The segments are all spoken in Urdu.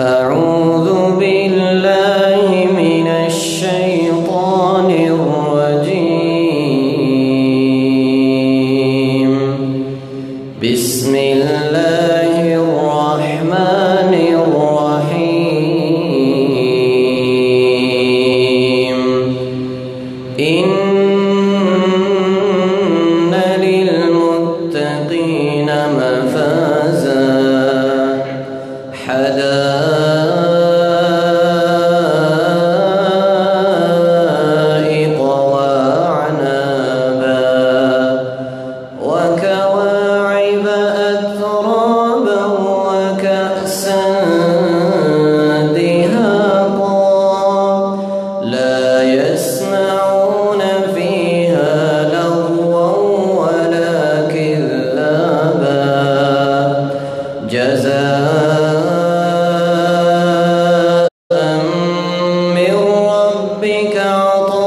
أعوذ بالله من الشيطان الرجيم. بسم الله الرحمن الرحيم. إن للمتقين مفازا حدائق وأعنابا وكواعب أترابا وكأسا دهاقا لا يسمعون فيها لغوا ولا كذابا جزاء من ربك عطاء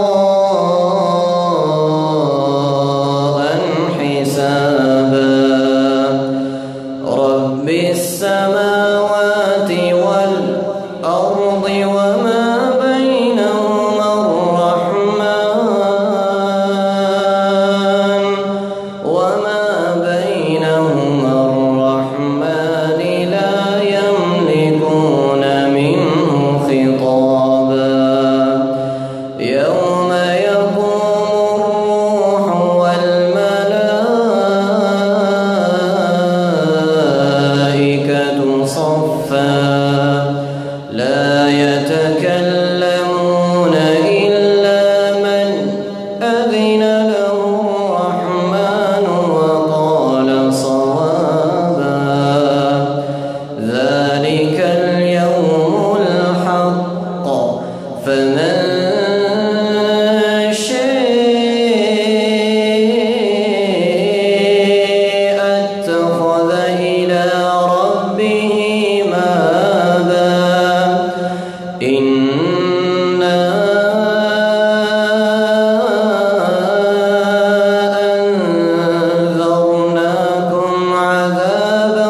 حسابا. رب السماوات والأرض وما بينهما الرحمن لا يملكون منه خطابا. يوم يقوم الروح والملائكة صفا لا يتكلمون إلا من أذن له الرحمن وقال صوابا. ذلك اليوم الحق فمن شاء اتخذ إلى ربه مآبا. إنا أنذرناكم عذابا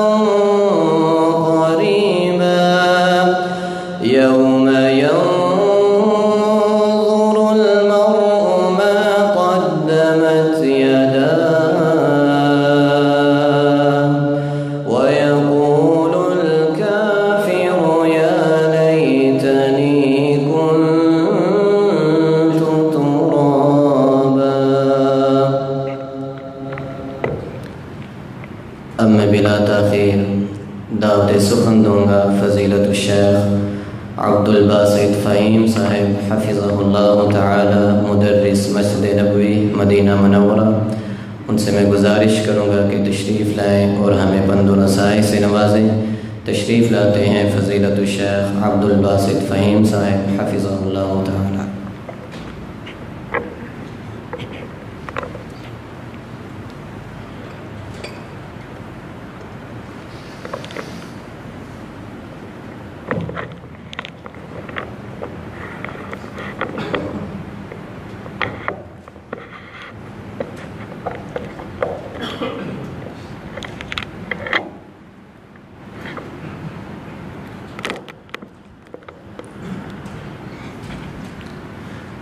قريبا يوم ينظر المرء ما قدمت يداه ويقول الكافر يا ليتني كنت ترابا. اب میں بلا تاخیر دعوت سخن دوں گا فضیلت الشیخ عبد الباسط فہیم صاحب حفظہ اللہ تعالی مدرس مسجد نبوی مدینہ منورہ. ان سے میں گزارش کروں گا کہ تشریف لائیں اور ہمیں پند و نصائح سے نوازیں. تشریف لاتے ہیں فضیلت الشیخ عبد الباسط فہیم صاحب حفظہ اللہ تعالی.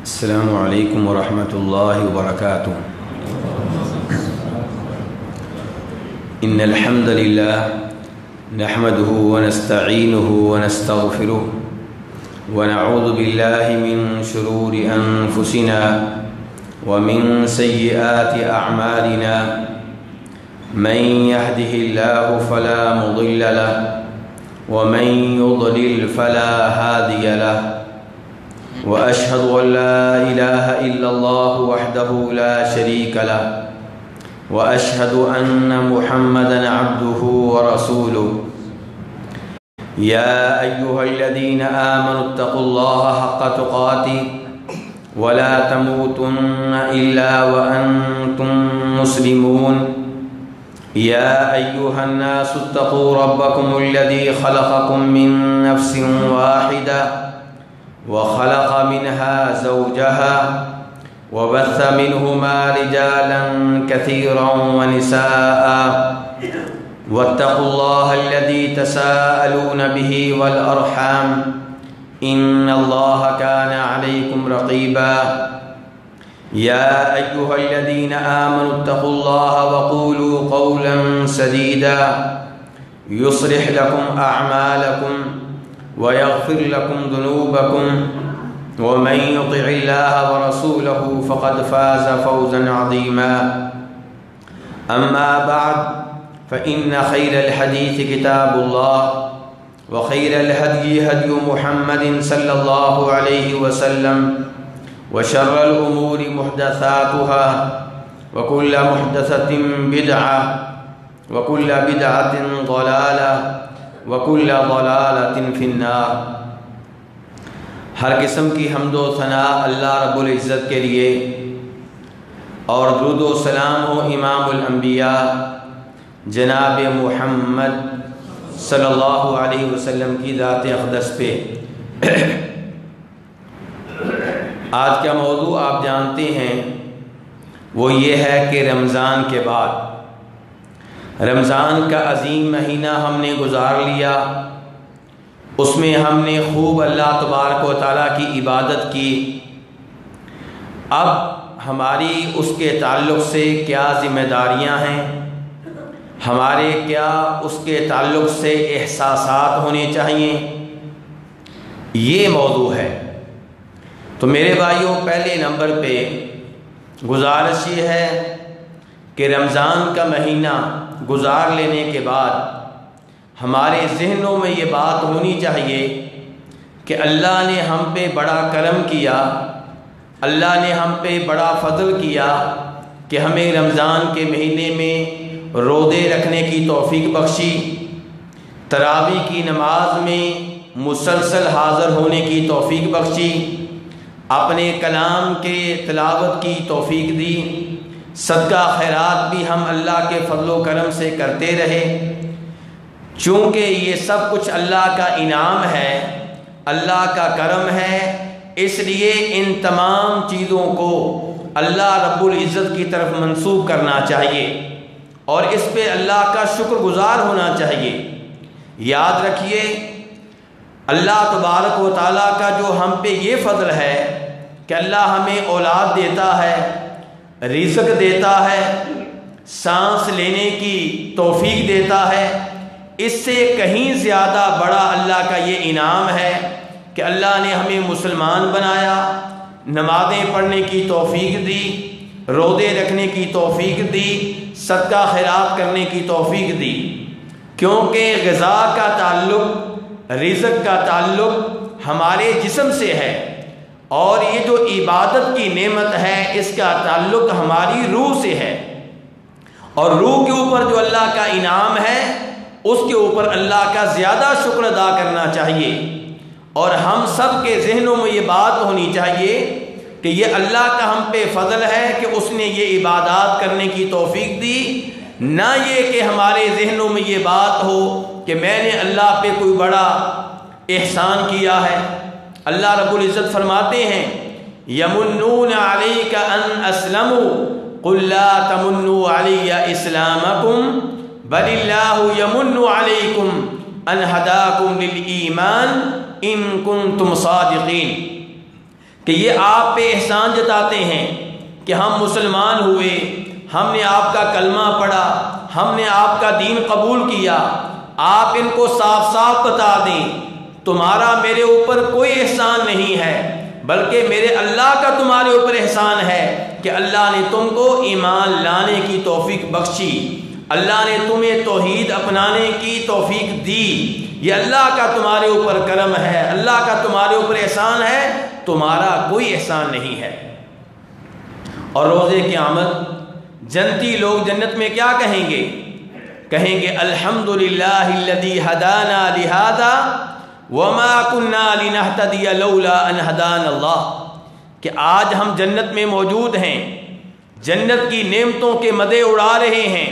السلام علیکم ورحمۃ اللہ وبرکاتہ. ان الحمد للہ نحمده ونستعینه ونستغفره ونعوذ باللہ من شرور انفسنا ومن سیئات اعمالنا. من يهده الله فلا مضل له ومن يضلل فلا هادي له. وأشهد أن لا إله إلا الله وحده لا شريك له وأشهد أن محمدا عبده ورسوله. يا أيها الذين آمنوا اتقوا الله حق تقاته ولا تموتن إلا وأنتم مسلمون. يا أيها الناس اتقوا ربكم الذي خلقكم من نفس واحدة وخلق منها زوجها وبث منهما رجالا كثيرا ونساء واتقوا الله الذي تساءلون به والأرحام إن الله كان عليكم رقيبا يا أيها الذين آمنوا اتقوا الله وقولوا قولا سديدا يصلح لكم أعمالكم ويغفر لكم ذنوبكم ومن يطع الله ورسوله فقد فاز فوزا عظيما أما بعد فإن خير الحديث كتاب الله وخير الهدي هدي محمد صلى الله عليه وسلم وشر الأمور محدثاتها وكل محدثة بدعة وكل بدعة ضلالة وكل ضلالة في النار۔ ہر قسم کی حمد و ثنا اللہ رب العزت کے لیے، اور درود و سلام ہو امام الانبیاء جناب محمد صلی اللہ علیہ وسلم کی ذات اقدس پہ۔ آج کا موضوع آپ جانتے ہیں، وہ یہ ہے کہ رمضان کے بعد، رمضان کا عظیم مہینہ ہم نے گزار لیا، اس میں ہم نے خوب اللہ تبارک و تعالیٰ کی عبادت کی۔ اب ہماری اس کے تعلق سے کیا ذمہ داریاں ہیں، ہمارے کیا اس کے تعلق سے احساسات ہونے چاہیے، یہ موضوع ہے۔ تو میرے بھائیوں، پہلے نمبر پہ گزارش یہ ہے کہ رمضان کا مہینہ گزار لینے کے بعد ہمارے ذہنوں میں یہ بات ہونی چاہیے کہ اللہ نے ہم پہ بڑا کرم کیا، اللہ نے ہم پہ بڑا فضل کیا کہ ہمیں رمضان کے مہینے میں روزے رکھنے کی توفیق بخشی، تراویح کی نماز میں مسلسل حاضر ہونے کی توفیق بخشی، اپنے کلام کے تلاوت کی توفیق دی، صدقہ خیرات بھی ہم اللہ کے فضل و کرم سے کرتے رہے۔ چونکہ یہ سب کچھ اللہ کا انعام ہے، اللہ کا کرم ہے، اس لیے ان تمام چیزوں کو اللہ رب العزت کی طرف منسوب کرنا چاہیے اور اس پہ اللہ کا شکر گزار ہونا چاہیے۔ یاد رکھیے، اللہ تبارک و تعالیٰ کا جو ہم پہ یہ فضل ہے کہ اللہ ہمیں اولاد دیتا ہے، رزق دیتا ہے، سانس لینے کی توفیق دیتا ہے، اس سے کہیں زیادہ بڑا اللہ کا یہ انعام ہے کہ اللہ نے ہمیں مسلمان بنایا، نمازیں پڑھنے کی توفیق دی، روزے رکھنے کی توفیق دی، صدقہ خیرات کرنے کی توفیق دی۔ کیونکہ غذا کا تعلق، رزق کا تعلق ہمارے جسم سے ہے، اور یہ جو عبادت کی نعمت ہے اس کا تعلق ہماری روح سے ہے، اور روح کے اوپر جو اللہ کا انعام ہے اس کے اوپر اللہ کا زیادہ شکر ادا کرنا چاہیے۔ اور ہم سب کے ذہنوں میں یہ بات ہونی چاہیے کہ یہ اللہ کا ہم پہ فضل ہے کہ اس نے یہ عبادات کرنے کی توفیق دی، نہ یہ کہ ہمارے ذہنوں میں یہ بات ہو کہ میں نے اللہ پہ کوئی بڑا احسان کیا ہے۔ اللہ رب العزت فرماتے ہیں، یمنون علیک ان اسلموا قل لا تمنوا علی اسلامکم بل اللہ یمن علیکم ان ہداکم للایمان ان کنتم صادقین، کہ یہ آپ پہ احسان جتاتے ہیں کہ ہم مسلمان ہوئے، ہم نے آپ کا کلمہ پڑھا، ہم نے آپ کا دین قبول کیا۔ آپ ان کو صاف صاف بتا دیں تمہارا میرے اوپر کوئی احسان نہیں ہے، بلکہ میرے اللہ کا تمہارے اوپر احسان ہے کہ اللہ نے تم کو ایمان لانے کی توفیق بخشی، اللہ نے تمہیں توحید اپنانے کی توفیق دی۔ یہ اللہ کا تمہارے اوپر کرم ہے، اللہ کا تمہارے اوپر احسان ہے، تمہارا کوئی احسان نہیں ہے۔ اور روزے قیامت جنتی لوگ جنت میں کیا کہیں گے؟ کہیں گے الحمدللہ الذی ہدانا لہذا وما کننا لنہتدی لولا ان ہدانا اللہ، کہ آج ہم جنت میں موجود ہیں، جنت کی نعمتوں کے مزے اڑا رہے ہیں،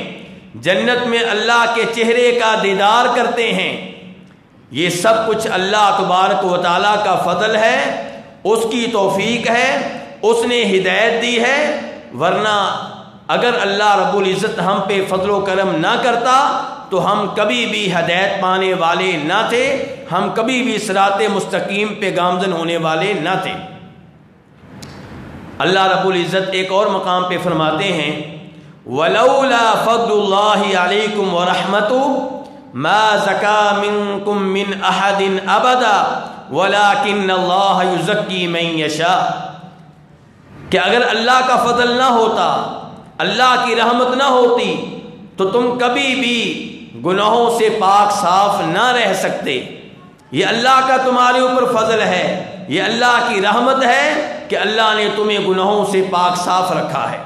جنت میں اللہ کے چہرے کا دیدار کرتے ہیں۔ یہ سب کچھ اللہ تبارک و تعالیٰ کا فضل ہے، اس کی توفیق ہے، اس نے ہدایت دی ہے، ورنہ اگر اللہ رب العزت ہم پہ فضل و کرم نہ کرتا تو ہم کبھی بھی ہدایت پانے والے نہ تھے، ہم کبھی بھی صراط مستقیم پہ گامزن ہونے والے نہ تھے۔ اللہ رب العزت ایک اور مقام پہ فرماتے ہیں وَلَوْلَا فَضْلُ اللَّهِ عَلَيْكُمْ وَرَحْمَتُهُ مَا زَكَى مِنْكُمْ مِنْ أَحَدٍ أَبَدًا وَلَكِنَّ اللَّهَ يُزَكِّي مَن يَشَاءُ، کہ اگر اللہ کا فضل نہ ہوتا، اللہ کی رحمت نہ ہوتی تو تم کبھی بھی گناہوں سے پاک صاف نہ رہ سکتے۔ یہ اللہ کا تمہارے اوپر فضل ہے، یہ اللہ کی رحمت ہے کہ اللہ نے تمہیں گناہوں سے پاک صاف رکھا ہے۔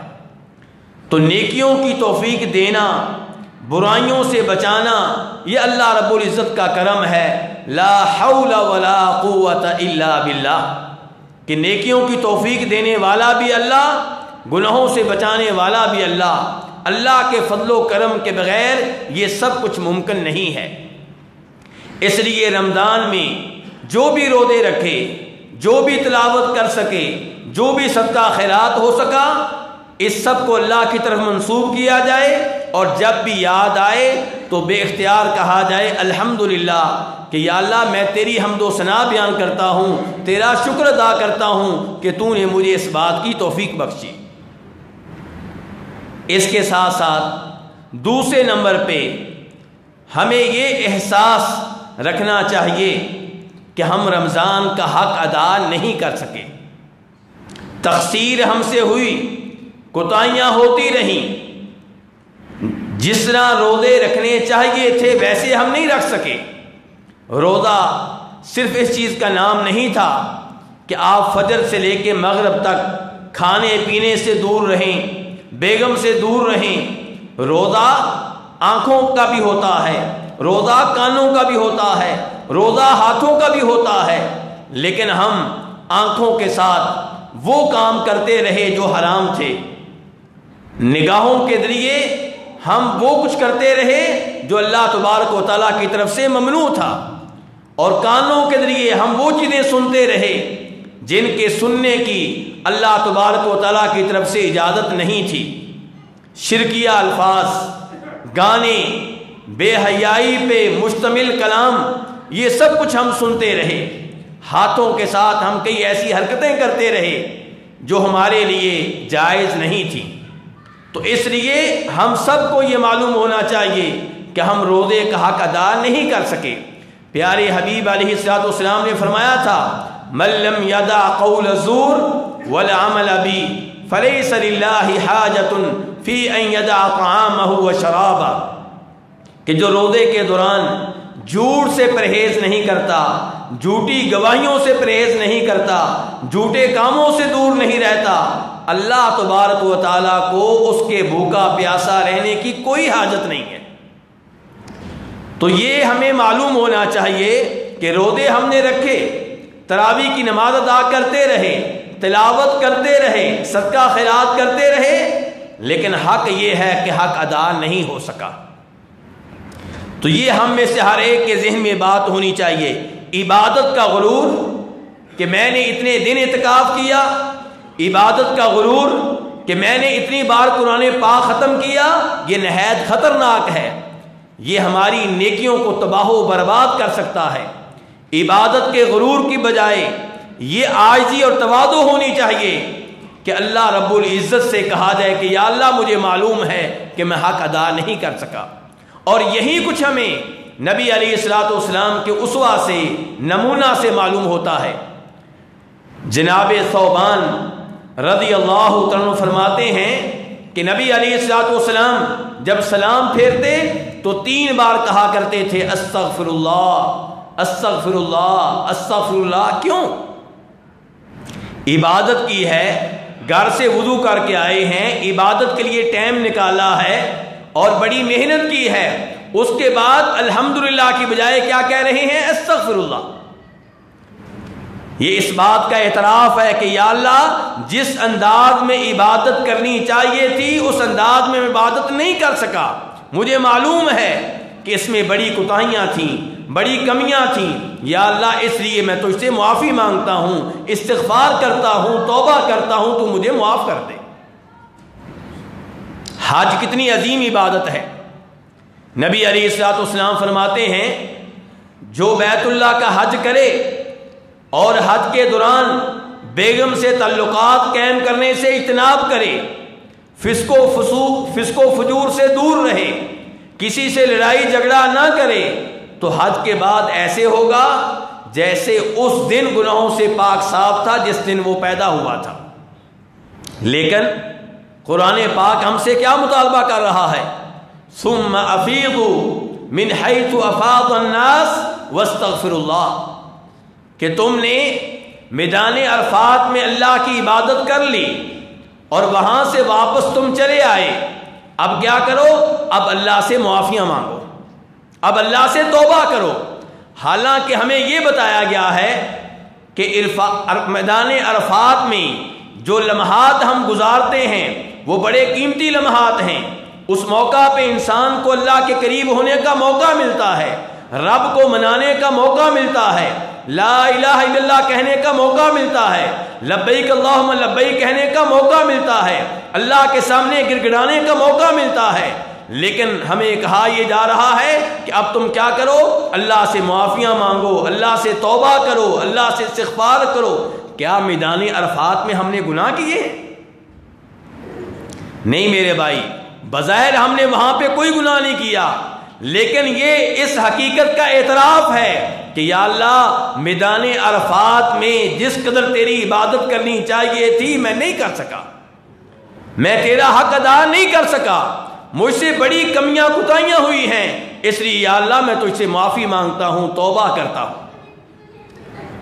تو نیکیوں کی توفیق دینا، برائیوں سے بچانا، یہ اللہ رب العزت کا کرم ہے۔ لا حول ولا قوت الا باللہ، کہ نیکیوں کی توفیق دینے والا بھی اللہ، گناہوں سے بچانے والا بھی اللہ۔ اللہ کے فضل و کرم کے بغیر یہ سب کچھ ممکن نہیں ہے۔ اس لیے رمضان میں جو بھی روزے رکھے، جو بھی تلاوت کر سکے، جو بھی صدقہ خیرات ہو سکا، اس سب کو اللہ کی طرف منسوب کیا جائے، اور جب بھی یاد آئے تو بے اختیار کہا جائے الحمدللہ، کہ یا اللہ میں تیری حمد و ثنا بیان کرتا ہوں، تیرا شکر ادا کرتا ہوں کہ تو نے مجھے اس بات کی توفیق بخشی۔ اس کے ساتھ ساتھ دوسرے نمبر پہ ہمیں یہ احساس رکھنا چاہیے کہ ہم رمضان کا حق ادا نہیں کر سکے، تقصیر ہم سے ہوئی، کوتاہیاں ہوتی رہیں، جس طرح روزے رکھنے چاہیے تھے ویسے ہم نہیں رکھ سکے۔ روزہ صرف اس چیز کا نام نہیں تھا کہ آپ فجر سے لے کے مغرب تک کھانے پینے سے دور رہیں، بیگم سے دور رہیں۔ روزہ آنکھوں کا بھی ہوتا ہے، روزہ کانوں کا بھی ہوتا ہے، روزہ ہاتھوں کا بھی ہوتا ہے، لیکن ہم آنکھوں کے ساتھ وہ کام کرتے رہے جو حرام تھے، نگاہوں کے ذریعے ہم وہ کچھ کرتے رہے جو اللہ تبارک و تعالیٰ کی طرف سے ممنوع تھا، اور کانوں کے ذریعے ہم وہ چیزیں سنتے رہے جن کے سننے کی اللہ تبارک و تعالیٰ کی طرف سے اجازت نہیں تھی۔ شرکیہ الفاظ، گانے، بے حیائی پہ مشتمل کلام، یہ سب کچھ ہم سنتے رہے۔ ہاتھوں کے ساتھ ہم کئی ایسی حرکتیں کرتے رہے جو ہمارے لیے جائز نہیں تھی۔ تو اس لیے ہم سب کو یہ معلوم ہونا چاہیے کہ ہم روزے کا حق ادا نہیں کر سکے۔ پیارے حبیب علیہ الصلوۃ والسلام نے فرمایا تھا من لم یدع قول الزور والعمل به فلیس للہ حاجۃ فی ان یدع طعامہ وشرابہ، کہ جو روزے کے دوران جھوٹ سے پرہیز نہیں کرتا، جھوٹی گواہیوں سے پرہیز نہیں کرتا، جھوٹے کاموں سے دور نہیں رہتا، اللہ تبارک و تعالیٰ کو اس کے بھوکا پیاسا رہنے کی کوئی حاجت نہیں ہے۔ تو یہ ہمیں معلوم ہونا چاہیے کہ روزے ہم نے رکھے، تراویح کی نماز ادا کرتے رہے، تلاوت کرتے رہے، صدقہ خیرات کرتے رہے، لیکن حق یہ ہے کہ حق ادا نہیں ہو سکا۔ تو یہ ہم میں سے ہر ایک کے ذہن میں بات ہونی چاہیے۔ عبادت کا غرور کہ میں نے اتنے دن اعتکاف کیا، عبادت کا غرور کہ میں نے اتنی بار قرآن پاک ختم کیا، یہ نہایت خطرناک ہے، یہ ہماری نیکیوں کو تباہ و برباد کر سکتا ہے۔ عبادت کے غرور کی بجائے یہ عاجزی اور تواضع ہونی چاہیے کہ اللہ رب العزت سے کہا جائے کہ یا اللہ مجھے معلوم ہے کہ میں حق ادا نہیں کر سکا۔ اور یہی کچھ ہمیں نبی علیہ الصلوۃ والسلام کے اسوہ سے، نمونہ سے معلوم ہوتا ہے۔ جناب ثوبان رضی اللہ عنہ فرماتے ہیں کہ نبی علیہ الصلوۃ والسلام جب سلام پھیرتے تو 3 بار کہا کرتے تھے استغفر اللہ، استغفر اللہ، استغفر اللہ۔ کیوں؟ عبادت کی ہے، گھر سے وضو کر کے آئے ہیں، عبادت کے لیے ٹائم نکالا ہے اور بڑی محنت کی ہے، اس کے بعد الحمدللہ کی بجائے کیا کہہ رہے ہیں؟ استغفر اللہ۔ یہ اس بات کا اعتراف ہے کہ یا اللہ جس انداز میں عبادت کرنی چاہیے تھی اس انداز میں عبادت نہیں کر سکا، مجھے معلوم ہے کہ اس میں بڑی کوتاہیاں تھیں، بڑی کمیاں تھیں، یا اللہ اس لیے میں تجھ سے معافی مانگتا ہوں، استغفار کرتا ہوں، توبہ کرتا ہوں، تو مجھے معاف کر دے۔ حج کتنی عظیم عبادت ہے، نبی علیہ الصلوۃ والسلام فرماتے ہیں جو بیت اللہ کا حج کرے اور حج کے دوران بیگم سے تعلقات قائم کرنے سے اجتناب کرے، فسق و فجور سے دور رہے، کسی سے لڑائی جھگڑا نہ کرے، تو حج کے بعد ایسے ہوگا جیسے اس دن گناہوں سے پاک صاف تھا جس دن وہ پیدا ہوا تھا۔ لیکن قرآن پاک ہم سے کیا مطالبہ کر رہا ہے؟ ثم افیضوا من حیث افاض الناس واستغفروا اللہ، کہ تم نے میدان عرفات میں اللہ کی عبادت کر لی اور وہاں سے واپس تم چلے آئے، اب کیا کرو؟ اب اللہ سے معافیاں مانگو، اب اللہ سے توبہ کرو۔ حالانکہ ہمیں یہ بتایا گیا ہے کہ میدان عرفات میں جو لمحات ہم گزارتے ہیں وہ بڑے قیمتی لمحات ہیں۔ اس موقع پہ انسان کو اللہ کے قریب ہونے کا موقع ملتا ہے، رب کو منانے کا موقع ملتا ہے، لا الہ الا اللہ کہنے کا موقع ملتا ہے، لبیک اللہم لبیک کہنے کا موقع ملتا ہے، اللہ کے سامنے گڑگڑانے کا موقع ملتا ہے۔ لیکن ہمیں کہا یہ جا رہا ہے کہ اب تم کیا کرو؟ اللہ سے معافیاں مانگو، اللہ سے توبہ کرو، اللہ سے استغفار کرو۔ کیا میدان عرفات میں ہم نے گناہ کیے؟ نہیں میرے بھائی، بظاہر ہم نے وہاں پہ کوئی گناہ نہیں کیا، لیکن یہ اس حقیقت کا اعتراف ہے کہ یا اللہ میدان عرفات میں جس قدر تیری عبادت کرنی چاہیے تھی میں نہیں کر سکا، میں تیرا حق ادا نہیں کر سکا، مجھ سے بڑی کمیاں کوتاہیاں ہوئی ہیں، اس لیے یا اللہ میں تجھ سے معافی مانگتا ہوں، توبہ کرتا ہوں۔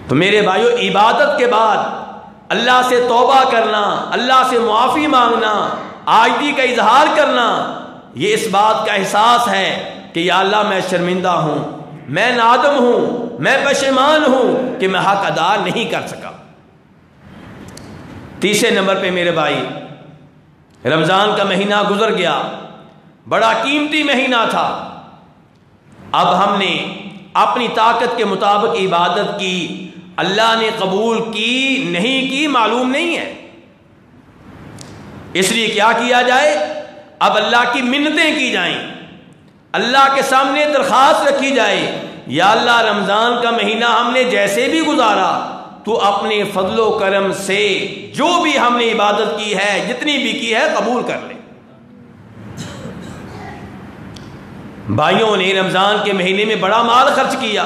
تو میرے بھائیو، عبادت کے بعد اللہ سے توبہ کرنا، اللہ سے معافی مانگنا، عاجزی کا اظہار کرنا، یہ اس بات کا احساس ہے کہ یا اللہ میں شرمندہ ہوں، میں نادم ہوں، میں پشیمان ہوں کہ میں حق ادا نہیں کر سکا۔ تیسرے نمبر پہ میرے بھائی، رمضان کا مہینہ گزر گیا، بڑا قیمتی مہینہ تھا، اب ہم نے اپنی طاقت کے مطابق عبادت کی، اللہ نے قبول کی نہیں کی معلوم نہیں ہے، اس لیے کیا کیا جائے؟ اب اللہ کی منتیں کی جائیں، اللہ کے سامنے درخواست رکھی جائے، یا اللہ رمضان کا مہینہ ہم نے جیسے بھی گزارا تو اپنے فضل و کرم سے جو بھی ہم نے عبادت کی ہے، جتنی بھی کی ہے، قبول کر لے۔ بھائیوں نے رمضان کے مہینے میں بڑا مال خرچ کیا،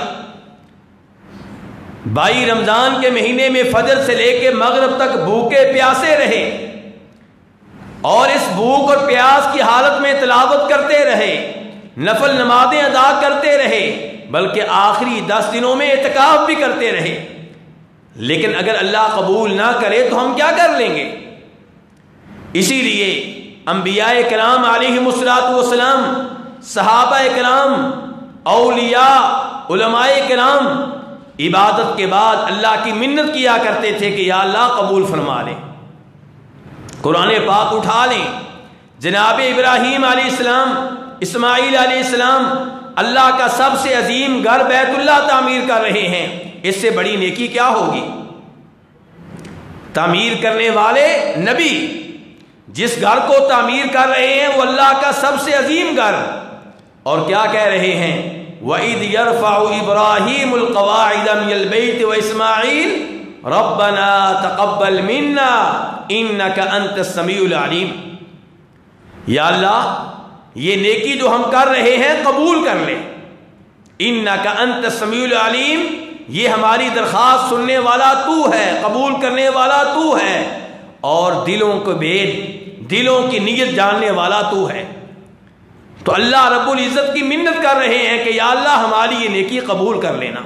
بھائی رمضان کے مہینے میں فجر سے لے کے مغرب تک بھوکے پیاسے رہے اور اس بھوک اور پیاس کی حالت میں تلاوت کرتے رہے، نفل نمازیں ادا کرتے رہے، بلکہ آخری 10 دنوں میں اعتکاف بھی کرتے رہے۔ لیکن اگر اللہ قبول نہ کرے تو ہم کیا کر لیں گے؟ اسی لیے انبیاء کرام علیہم الصلوۃ والسلام، صحابہ کرام، اولیاء، علماء کرام عبادت کے بعد اللہ کی منت کیا کرتے تھے کہ یا اللہ قبول فرما لے۔ قرآن پاک اٹھا لیں، جناب ابراہیم علیہ السلام، اسماعیل علیہ السلام اللہ کا سب سے عظیم گھر بیت اللہ تعمیر کر رہے ہیں، اس سے بڑی نیکی کیا ہوگی؟ تعمیر کرنے والے نبی جس گھر کو تعمیر کر رہے ہیں وہ اللہ کا سب سے عظیم گھر، اور کیا کہہ رہے ہیں؟ وَإِذْ يَرْفَعُ إِبْرَاهِيمُ الْقَوَاعِدَ مِنَ الْبَيْتِ وَإِسْمَاعِيلُ رَبَّنَا تَقَبَّلْ مِنَّا إِنَّكَ أَنْتَ السَّمِيعُ الْعَلِيمُ، یا اللہ یہ نیکی جو ہم کر رہے ہیں قبول کر لے، إِنَّكَ أَنْتَ السَّمِيعُ الْعَلِيمُ، یہ ہماری درخواست سننے والا تو ہے، قبول کرنے والا تو ہے، اور دلوں کو بھید، دلوں کی نیت جاننے والا تو ہے۔ تو اللہ رب العزت کی منت کر رہے ہیں کہ یا اللہ ہماری یہ نیکی قبول کر لینا،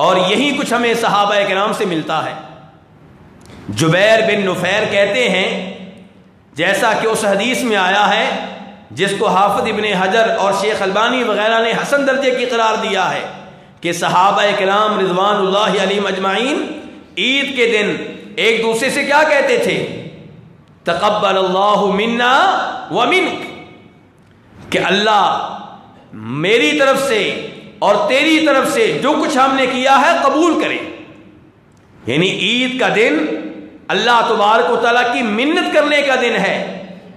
اور یہی کچھ ہمیں صحابہ کرام سے ملتا ہے۔ جبیر بن نفیر کہتے ہیں، جیسا کہ اس حدیث میں آیا ہے جس کو حافظ ابن حجر اور شیخ البانی وغیرہ نے حسن درجے کی قرار دیا ہے، کہ صحابہ کرام رضوان اللہ علیہم اجمعین عید کے دن ایک دوسرے سے کیا کہتے تھے؟ تقبل اللہ منا ومنک، کہ اللہ میری طرف سے اور تیری طرف سے جو کچھ ہم نے کیا ہے قبول کرے۔ یعنی عید کا دن اللہ تبارک و تعالیٰ کی منت کرنے کا دن ہے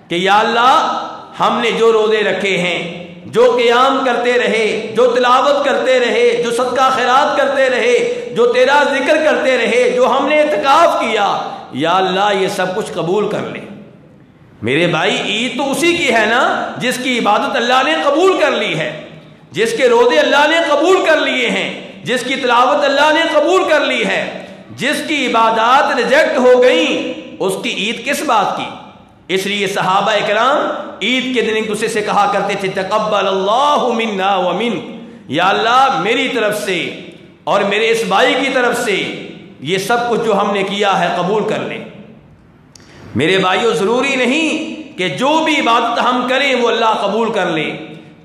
کہ یا اللہ ہم نے جو روزے رکھے ہیں، جو قیام کرتے رہے، جو تلاوت کرتے رہے، جو صدقہ خیرات کرتے رہے، جو تیرا ذکر کرتے رہے، جو ہم نے اعتکاف کیا، یا اللہ یہ سب کچھ قبول کر لے۔ میرے بھائی، عید تو اسی کی ہے نا جس کی عبادت اللہ نے قبول کر لی ہے، جس کے روزے اللہ نے قبول کر لیے ہیں، جس کی تلاوت اللہ نے قبول کر لی ہے۔ جس کی عبادات ریجیکٹ ہو گئیں اس کی عید کس بات کی؟ اس لیے صحابہ اکرام عید کے دن ایک دوسرے سے کہا کرتے تھے تقبل اللہ منا ومنک، یا اللہ میری طرف سے اور میرے اس بھائی کی طرف سے یہ سب کچھ جو ہم نے کیا ہے قبول کر لیں۔ میرے بھائیوں، ضروری نہیں کہ جو بھی عبادت ہم کریں وہ اللہ قبول کر لے۔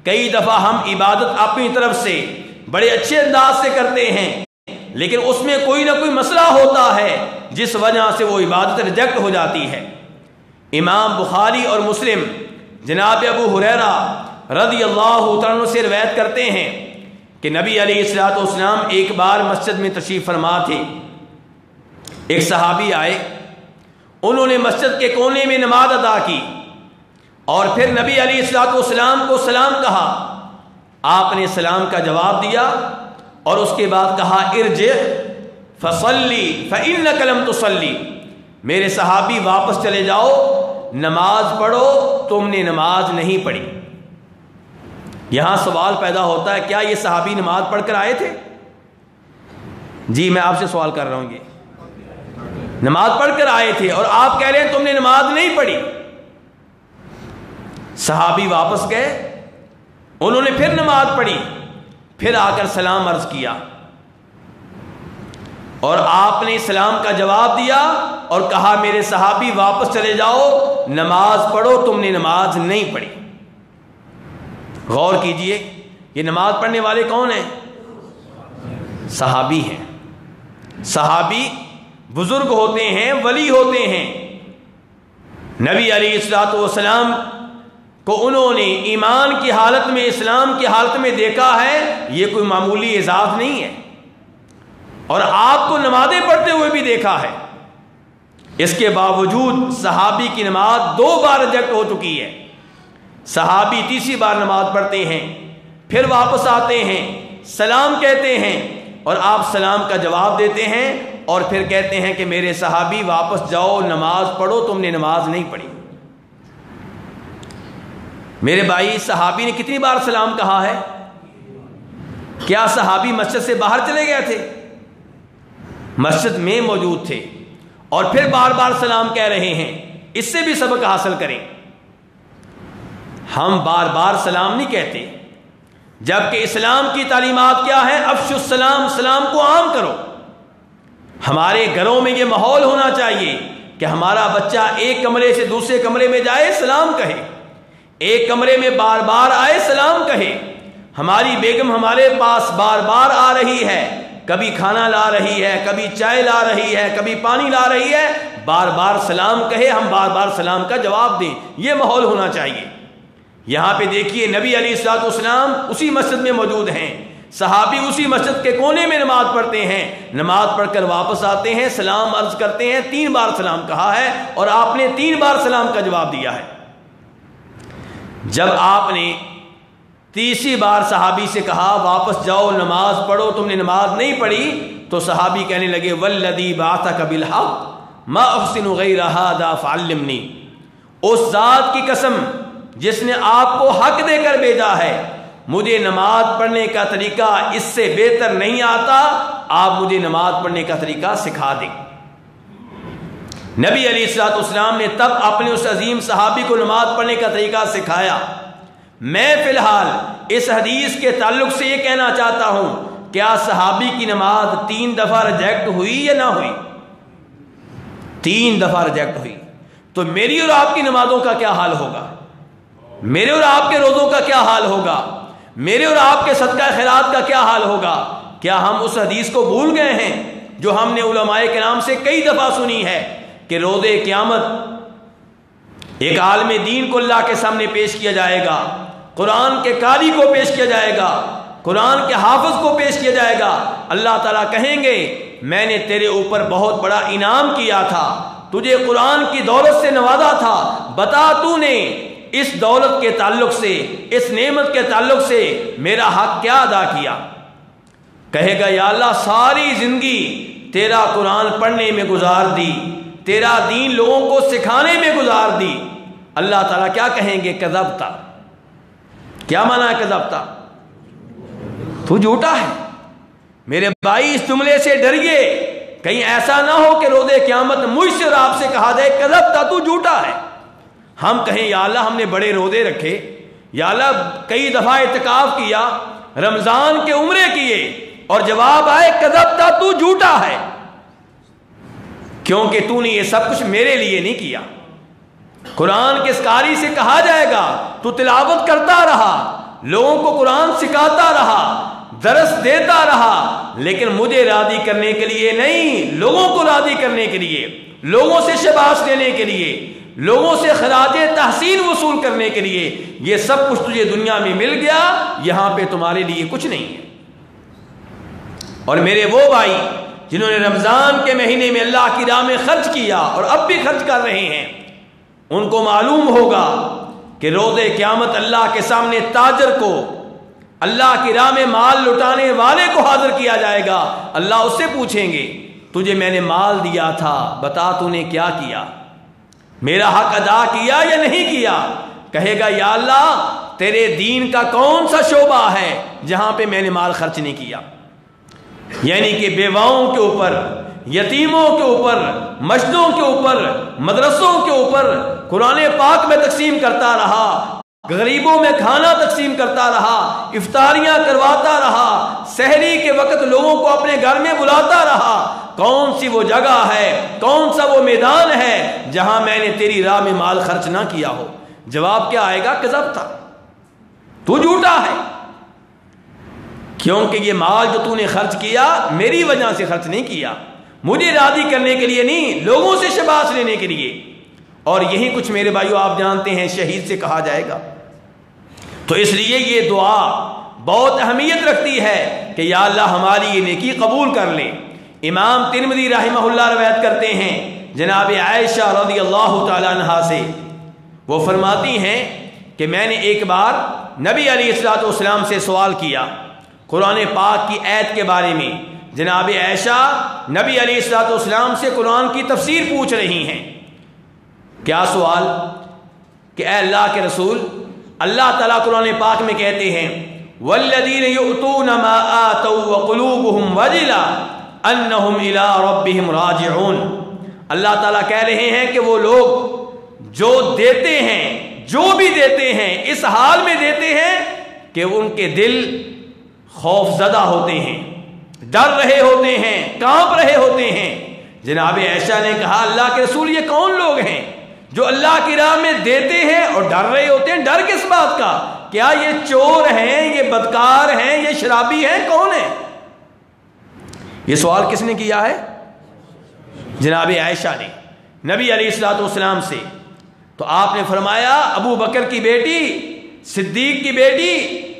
کئی دفعہ ہم عبادت اپنی طرف سے بڑے اچھے انداز سے کرتے ہیں، لیکن اس میں کوئی نہ کوئی مسئلہ ہوتا ہے جس وجہ سے وہ عبادت ریجیکٹ ہو جاتی ہے۔ امام بخاری اور مسلم جناب ابو ہریرہ رضی اللہ تعالیٰ سے روایت کرتے ہیں کہ نبی علیہ الصلوۃ والسلام ایک بار مسجد میں تشریف فرما تھے۔ ایک صحابی آئے، انہوں نے مسجد کے کونے میں نماز ادا کی اور پھر نبی علیہ الصلوۃ والسلام کو سلام کہا۔ آپ نے سلام کا جواب دیا اور اس کے بعد کہا ارجع فصلی فإنک لم تصلی، میرے صحابی واپس چلے جاؤ، نماز پڑھو، تم نے نماز نہیں پڑھی۔ یہاں سوال پیدا ہوتا ہے، کیا یہ صحابی نماز پڑھ کر آئے تھے؟ جی میں آپ سے سوال کر رہا ہوں، یہ نماز پڑھ کر آئے تھے اور آپ کہہ رہے ہیں تم نے نماز نہیں پڑھی۔ صحابی واپس گئے، انہوں نے پھر نماز پڑھی، پھر آ کر سلام عرض کیا اور آپ نے سلام کا جواب دیا اور کہا میرے صحابی واپس چلے جاؤ، نماز پڑھو، تم نے نماز نہیں پڑھی۔ غور کیجئے، یہ نماز پڑھنے والے کون ہیں؟ صحابی ہیں۔ صحابی بزرگ ہوتے ہیں، ولی ہوتے ہیں۔ نبی علیہ الصلوۃ والسلام کو انہوں نے ایمان کی حالت میں، اسلام کی حالت میں دیکھا ہے، یہ کوئی معمولی اعزاز نہیں ہے، اور آپ کو نمازیں پڑھتے ہوئے بھی دیکھا ہے۔ اس کے باوجود صحابی کی نماز 2 بار ریجیکٹ ہو چکی ہے۔ صحابی تیسری بار نماز پڑھتے ہیں، پھر واپس آتے ہیں، سلام کہتے ہیں اور آپ سلام کا جواب دیتے ہیں اور پھر کہتے ہیں کہ میرے صحابی واپس جاؤ، نماز پڑھو، تم نے نماز نہیں پڑھی۔ میرے بھائی، صحابی نے کتنی بار سلام کہا ہے؟ کیا صحابی مسجد سے باہر چلے گئے تھے؟ مسجد میں موجود تھے اور پھر بار بار سلام کہہ رہے ہیں۔ اس سے بھی سبق حاصل کریں۔ ہم بار بار سلام نہیں کہتے، جبکہ اسلام کی تعلیمات کیا ہے؟ افشوا السلام، سلام کو عام کرو۔ ہمارے گھروں میں یہ ماحول ہونا چاہیے کہ ہمارا بچہ ایک کمرے سے دوسرے کمرے میں جائے سلام کہے، ایک کمرے میں بار بار آئے سلام کہے۔ ہماری بیگم ہمارے پاس بار بار آ رہی ہے، کبھی کھانا لا رہی ہے، کبھی چائے لا رہی ہے، کبھی پانی لا رہی ہے، بار بار سلام کہے، ہم بار بار سلام کا جواب دیں۔ یہ ماحول ہونا چاہیے۔ یہاں پہ دیکھیے، نبی علیہ الصلوۃ والسلام اسی مسجد میں موجود ہیں، صحابی اسی مسجد کے کونے میں نماز پڑھتے ہیں، نماز پڑھ کر واپس آتے ہیں، سلام عرض کرتے ہیں، 3 بار سلام کہا ہے اور آپ نے 3 بار سلام کا جواب دیا ہے۔ جب آپ نے تیسری بار صحابی سے کہا واپس جاؤ، نماز پڑھو، تم نے نماز نہیں پڑھی، تو صحابی کہنے لگے والذی بعثک بالحق ما احسن غیر ھذا فعلمنی، اس ذات کی قسم جس نے آپ کو حق دے کر بھیجا ہے، مجھے نماز پڑھنے کا طریقہ اس سے بہتر نہیں آتا، آپ مجھے نماز پڑھنے کا طریقہ سکھا دیں۔ نبی علیہ الصلوۃ والسلام نے تب اپنے اس عظیم صحابی کو نماز پڑھنے کا طریقہ سکھایا۔ میں فی الحال اس حدیث کے تعلق سے یہ کہنا چاہتا ہوں، کیا صحابی کی نماز 3 دفعہ ریجیکٹ ہوئی یا نہ ہوئی؟ 3 دفعہ ریجیکٹ ہوئی، تو میری اور آپ کی نمازوں کا کیا حال ہوگا؟ میرے اور آپ کے روزوں کا کیا حال ہوگا؟ میرے اور آپ کے صدقہ خیرات کا کیا حال ہوگا؟ کیا ہم اس حدیث کو بھول گئے ہیں جو ہم نے علماء کرام سے کئی دفعہ سنی ہے کہ روز قیامت ایک عالم دین کو اللہ کے سامنے پیش کیا جائے گا، قرآن کے قاری کو پیش کیا جائے گا، قرآن کے حافظ کو پیش کیا جائے گا۔ اللہ تعالیٰ کہیں گے میں نے تیرے اوپر بہت بڑا انعام کیا تھا، تجھے قرآن کی دولت سے نوازا تھا، بتا تو نے اس دولت کے تعلق سے، اس نعمت کے تعلق سے میرا حق کیا ادا کیا؟ کہے گا یا اللہ ساری زندگی تیرا قرآن پڑھنے میں گزار دی، تیرا دین لوگوں کو سکھانے میں گزار دی۔ اللہ تعالیٰ کیا کہیں گے؟ کذبتا۔ کیا مانا ہے کذبتا؟ تو جھوٹا ہے۔ میرے بھائی اس جملے سے ڈریے، کہیں ایسا نہ ہو کہ روز قیامت مجھ سے اور آپ سے کہا جائے کذبتا، تو جھوٹا ہے۔ ہم کہیں یا اللہ ہم نے بڑے روزے رکھے، یا اللہ کئی دفعہ اعتکاف کیا، رمضان کے عمرے کیے، اور جواب آئے کذبتا، تو جھوٹا ہے، کیونکہ تو نے یہ سب کچھ میرے لیے نہیں کیا۔ قرآن کے قاری سے کہا جائے گا تو تلاوت کرتا رہا، لوگوں کو قرآن سکھاتا رہا، درس دیتا رہا، لیکن مجھے راضی کرنے کے لیے نہیں، لوگوں کو راضی کرنے کے لیے، لوگوں سے شاباش لینے کے لیے، لوگوں سے خراج تحسین وصول کرنے کے لیے۔ یہ سب کچھ تجھے دنیا میں مل گیا، یہاں پہ تمہارے لیے کچھ نہیں ہے۔ اور میرے وہ بھائی جنہوں نے رمضان کے مہینے میں اللہ کی راہ میں خرچ کیا اور اب بھی خرچ کر رہے ہیں، ان کو معلوم ہوگا کہ روز قیامت اللہ کے سامنے تاجر کو، اللہ کی راہ میں مال لٹانے والے کو حاضر کیا جائے گا۔ اللہ اس سے پوچھیں گے تجھے میں نے مال دیا تھا، بتا تو نے کیا کیا، میرا حق ادا کیا یا نہیں کیا؟ کہے گا یا اللہ تیرے دین کا کون سا شعبہ ہے جہاں پہ میں نے مال خرچ نہیں کیا؟ یعنی کہ بیواؤں کے اوپر، یتیموں کے اوپر، مسجدوں کے اوپر، مدرسوں کے اوپر قرآن پاک میں تقسیم کرتا رہا، غریبوں میں کھانا تقسیم کرتا رہا، افطاریاں کرواتا رہا، سحری کے وقت لوگوں کو اپنے گھر میں بلاتا رہا۔ کون سی وہ جگہ ہے، کون سا وہ میدان ہے جہاں میں نے تیری راہ میں مال خرچ نہ کیا ہو؟ جواب کیا آئے گا؟ کذبتا، تو جھوٹا ہے، کیونکہ یہ مال جو تو نے خرچ کیا میری وجہ سے خرچ نہیں کیا، مجھے راضی کرنے کے لیے نہیں، لوگوں سے شاباش لینے کے لیے۔ اور یہی کچھ میرے بھائیوں آپ جانتے ہیں شہید سے کہا جائے گا۔ تو اس لیے یہ دعا بہت اہمیت رکھتی ہے کہ یا اللہ ہماری یہ نیکی قبول کر لے۔ امام ترمذی رحمہ اللہ روایت کرتے ہیں جناب عائشہ رضی اللہ تعالی عنہا سے، وہ فرماتی ہیں کہ میں نے ایک بار نبی علیہ الصلوۃ والسلام سے سوال کیا قرآن پاک کی آیت کے بارے میں۔ جناب عائشہ نبی علیہ الصلوۃ والسلام سے قرآن کی تفسیر پوچھ رہی ہیں۔ کیا سوال؟ کہ اے اللہ کے رسول، اللہ تعالیٰ قرآن پاک میں کہتے ہیں والذین یؤتون ما آتوا وقلوبهم وجلہ انہم الی ربہم راجعون۔ اللہ تعالیٰ کہہ رہے ہیں کہ وہ لوگ جو دیتے ہیں، جو بھی دیتے ہیں، اس حال میں دیتے ہیں کہ ان کے دل خوف زدہ ہوتے ہیں، ڈر رہے ہوتے ہیں، کانپ رہے ہوتے ہیں۔ جناب عائشہ نے کہا اللہ کے رسول یہ کون لوگ ہیں جو اللہ کی راہ میں دیتے ہیں اور ڈر رہے ہوتے ہیں؟ ڈر کس بات کا؟ کیا یہ چور ہیں، یہ بدکار ہیں، یہ شرابی ہیں، کون ہیں؟ یہ سوال کس نے کیا ہے؟ جناب عائشہ نے نبی علیہ الصلوۃ والسلام سے۔ تو آپ نے فرمایا ابو بکر کی بیٹی، صدیق کی بیٹی،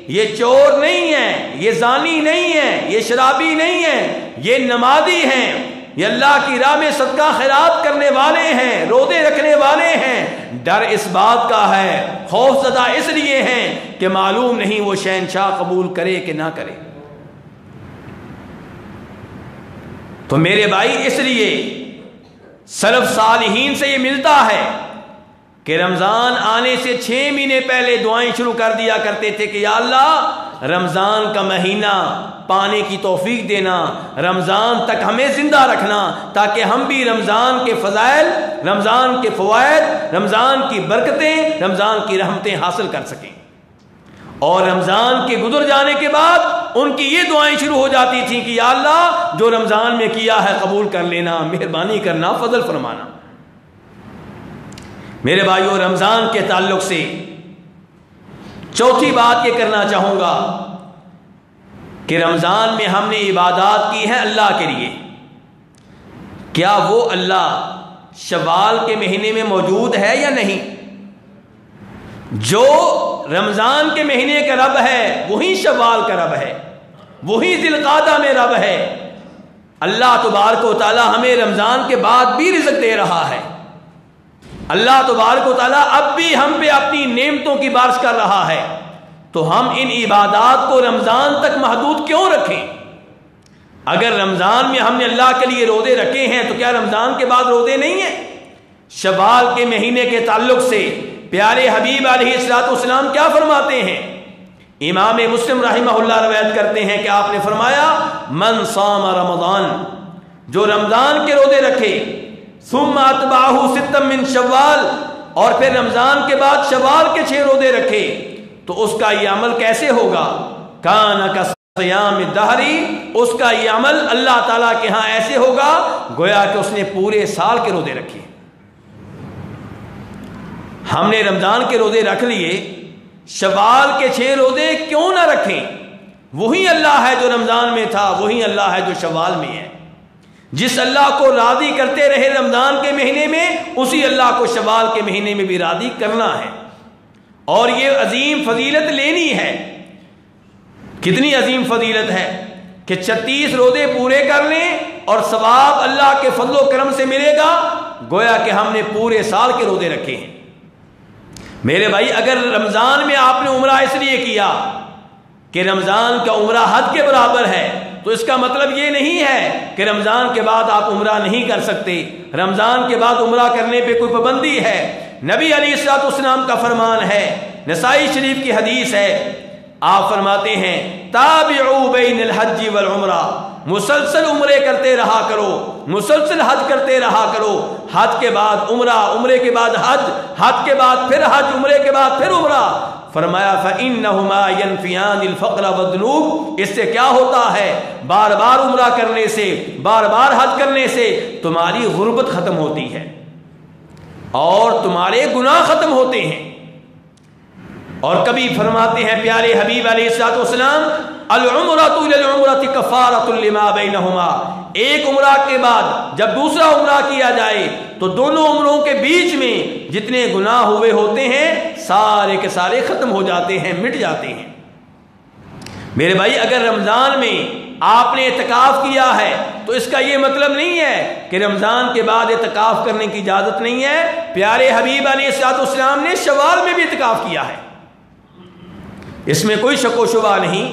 یہ چور نہیں ہے، یہ زانی نہیں ہے، یہ شرابی نہیں ہے، یہ نمازی ہیں، یہ اللہ کی راہ میں صدقہ خیرات کرنے والے ہیں، روزے رکھنے والے ہیں۔ ڈر اس بات کا ہے، خوف زدہ اس لیے ہیں کہ معلوم نہیں وہ شہنشاہ قبول کرے کہ نہ کرے۔ تو میرے بھائی اس لیے سلف صالحین سے یہ ملتا ہے کہ رمضان آنے سے 6 مہینے پہلے دعائیں شروع کر دیا کرتے تھے کہ یا اللہ رمضان کا مہینہ پانے کی توفیق دینا، رمضان تک ہمیں زندہ رکھنا تاکہ ہم بھی رمضان کے فضائل، رمضان کے فوائد، رمضان کی برکتیں، رمضان کی رحمتیں حاصل کر سکیں۔ اور رمضان کے گزر جانے کے بعد ان کی یہ دعائیں شروع ہو جاتی تھیں کہ یا اللہ جو رمضان میں کیا ہے قبول کر لینا، مہربانی کرنا، فضل فرمانا۔ میرے بھائیوں رمضان کے تعلق سے چوتھی بات یہ کرنا چاہوں گا کہ رمضان میں ہم نے عبادات کی ہیں اللہ کے لیے، کیا وہ اللہ شوال کے مہینے میں موجود ہے یا نہیں؟ جو رمضان کے مہینے کا رب ہے وہی شوال کا رب ہے، وہی ذی القعدہ میں رب ہے۔ اللہ تبارک و تعالی ہمیں رمضان کے بعد بھی رزق دے رہا ہے، اللہ تبارک و تعالیٰ اب بھی ہم پہ اپنی نعمتوں کی بارش کر رہا ہے، تو ہم ان عبادات کو رمضان تک محدود کیوں رکھیں؟ اگر رمضان میں ہم نے اللہ کے لیے روزے رکھے ہیں تو کیا رمضان کے بعد روزے نہیں ہیں؟ شوال کے مہینے کے تعلق سے پیارے حبیب علیہ الصلوۃ والسلام کیا فرماتے ہیں؟ امام مسلم رحمہ اللہ روایت کرتے ہیں کہ آپ نے فرمایا من صام رمضان، جو رمضان کے روزے رکھے، ثم اتبعہ ستا من شوال، اور پھر رمضان کے بعد شوال کے 6 روزے رکھے، تو اس کا یہ عمل کیسے ہوگا؟ کان کصیام الدہر، اس کا یہ عمل اللہ تعالیٰ کے ہاں ایسے ہوگا گویا کہ اس نے پورے سال کے روزے رکھے۔ ہم نے رمضان کے روزے رکھ لیے، شوال کے 6 روزے کیوں نہ رکھیں؟ وہی اللہ ہے جو رمضان میں تھا، وہی اللہ ہے جو شوال میں ہے۔ جس اللہ کو راضی کرتے رہے رمضان کے مہینے میں، اسی اللہ کو شوال کے مہینے میں بھی راضی کرنا ہے، اور یہ عظیم فضیلت لینی ہے۔ کتنی عظیم فضیلت ہے کہ 36 روزے پورے کر لیں اور ثواب اللہ کے فضل و کرم سے ملے گا گویا کہ ہم نے پورے سال کے روزے رکھے ہیں۔ میرے بھائی، اگر رمضان میں آپ نے عمرہ اس لیے کیا کہ رمضان کا عمرہ حج کے برابر ہے، تو اس کا مطلب یہ نہیں ہے کہ رمضان کے بعد آپ عمرہ نہیں کر سکتے، رمضان کے بعد عمرہ کرنے پہ کوئی پابندی ہے۔ نبی علیہ الصلوۃ والسلام کا فرمان ہے، نسائی شریف کی حدیث ہے، آپ فرماتے ہیں تابعوا بین الحج والعمرہ، مسلسل عمرے کرتے رہا کرو، مسلسل حج کرتے رہا کرو، حج کے بعد عمرہ، عمرے کے بعد حج، حج کے بعد پھر حج، عمرے کے بعد پھر عمرہ۔ فرمایا فَإِنَّهُمَا يَنْفِيَانِ الْفَقْرَ وَالذُّنُوبَ، اس سے کیا ہوتا ہے؟ بار بار عمرہ کرنے سے، بار بار حج کرنے سے تمہاری غربت ختم ہوتی ہے اور تمہارے گناہ ختم ہوتے ہیں۔ اور کبھی فرماتے ہیں پیارے حبیب علیہ الصلوۃ والسلام العمرۃ الی العمرۃ کفارۃ لما بینہما، ایک عمرہ کے بعد جب دوسرا عمرہ کیا جائے تو دونوں عمروں کے بیچ میں جتنے گناہ ہوئے ہوتے ہیں سارے کے سارے ختم ہو جاتے ہیں، مٹ جاتے ہیں۔ میرے بھائی، اگر رمضان میں آپ نے اعتکاف کیا ہے تو اس کا یہ مطلب نہیں ہے کہ رمضان کے بعد اعتکاف کرنے کی اجازت نہیں ہے۔ پیارے حبیب علیہ الصلوۃ والسلام نے شوال میں بھی اعتکاف کیا ہے، اس میں کوئی شک و شبہ نہیں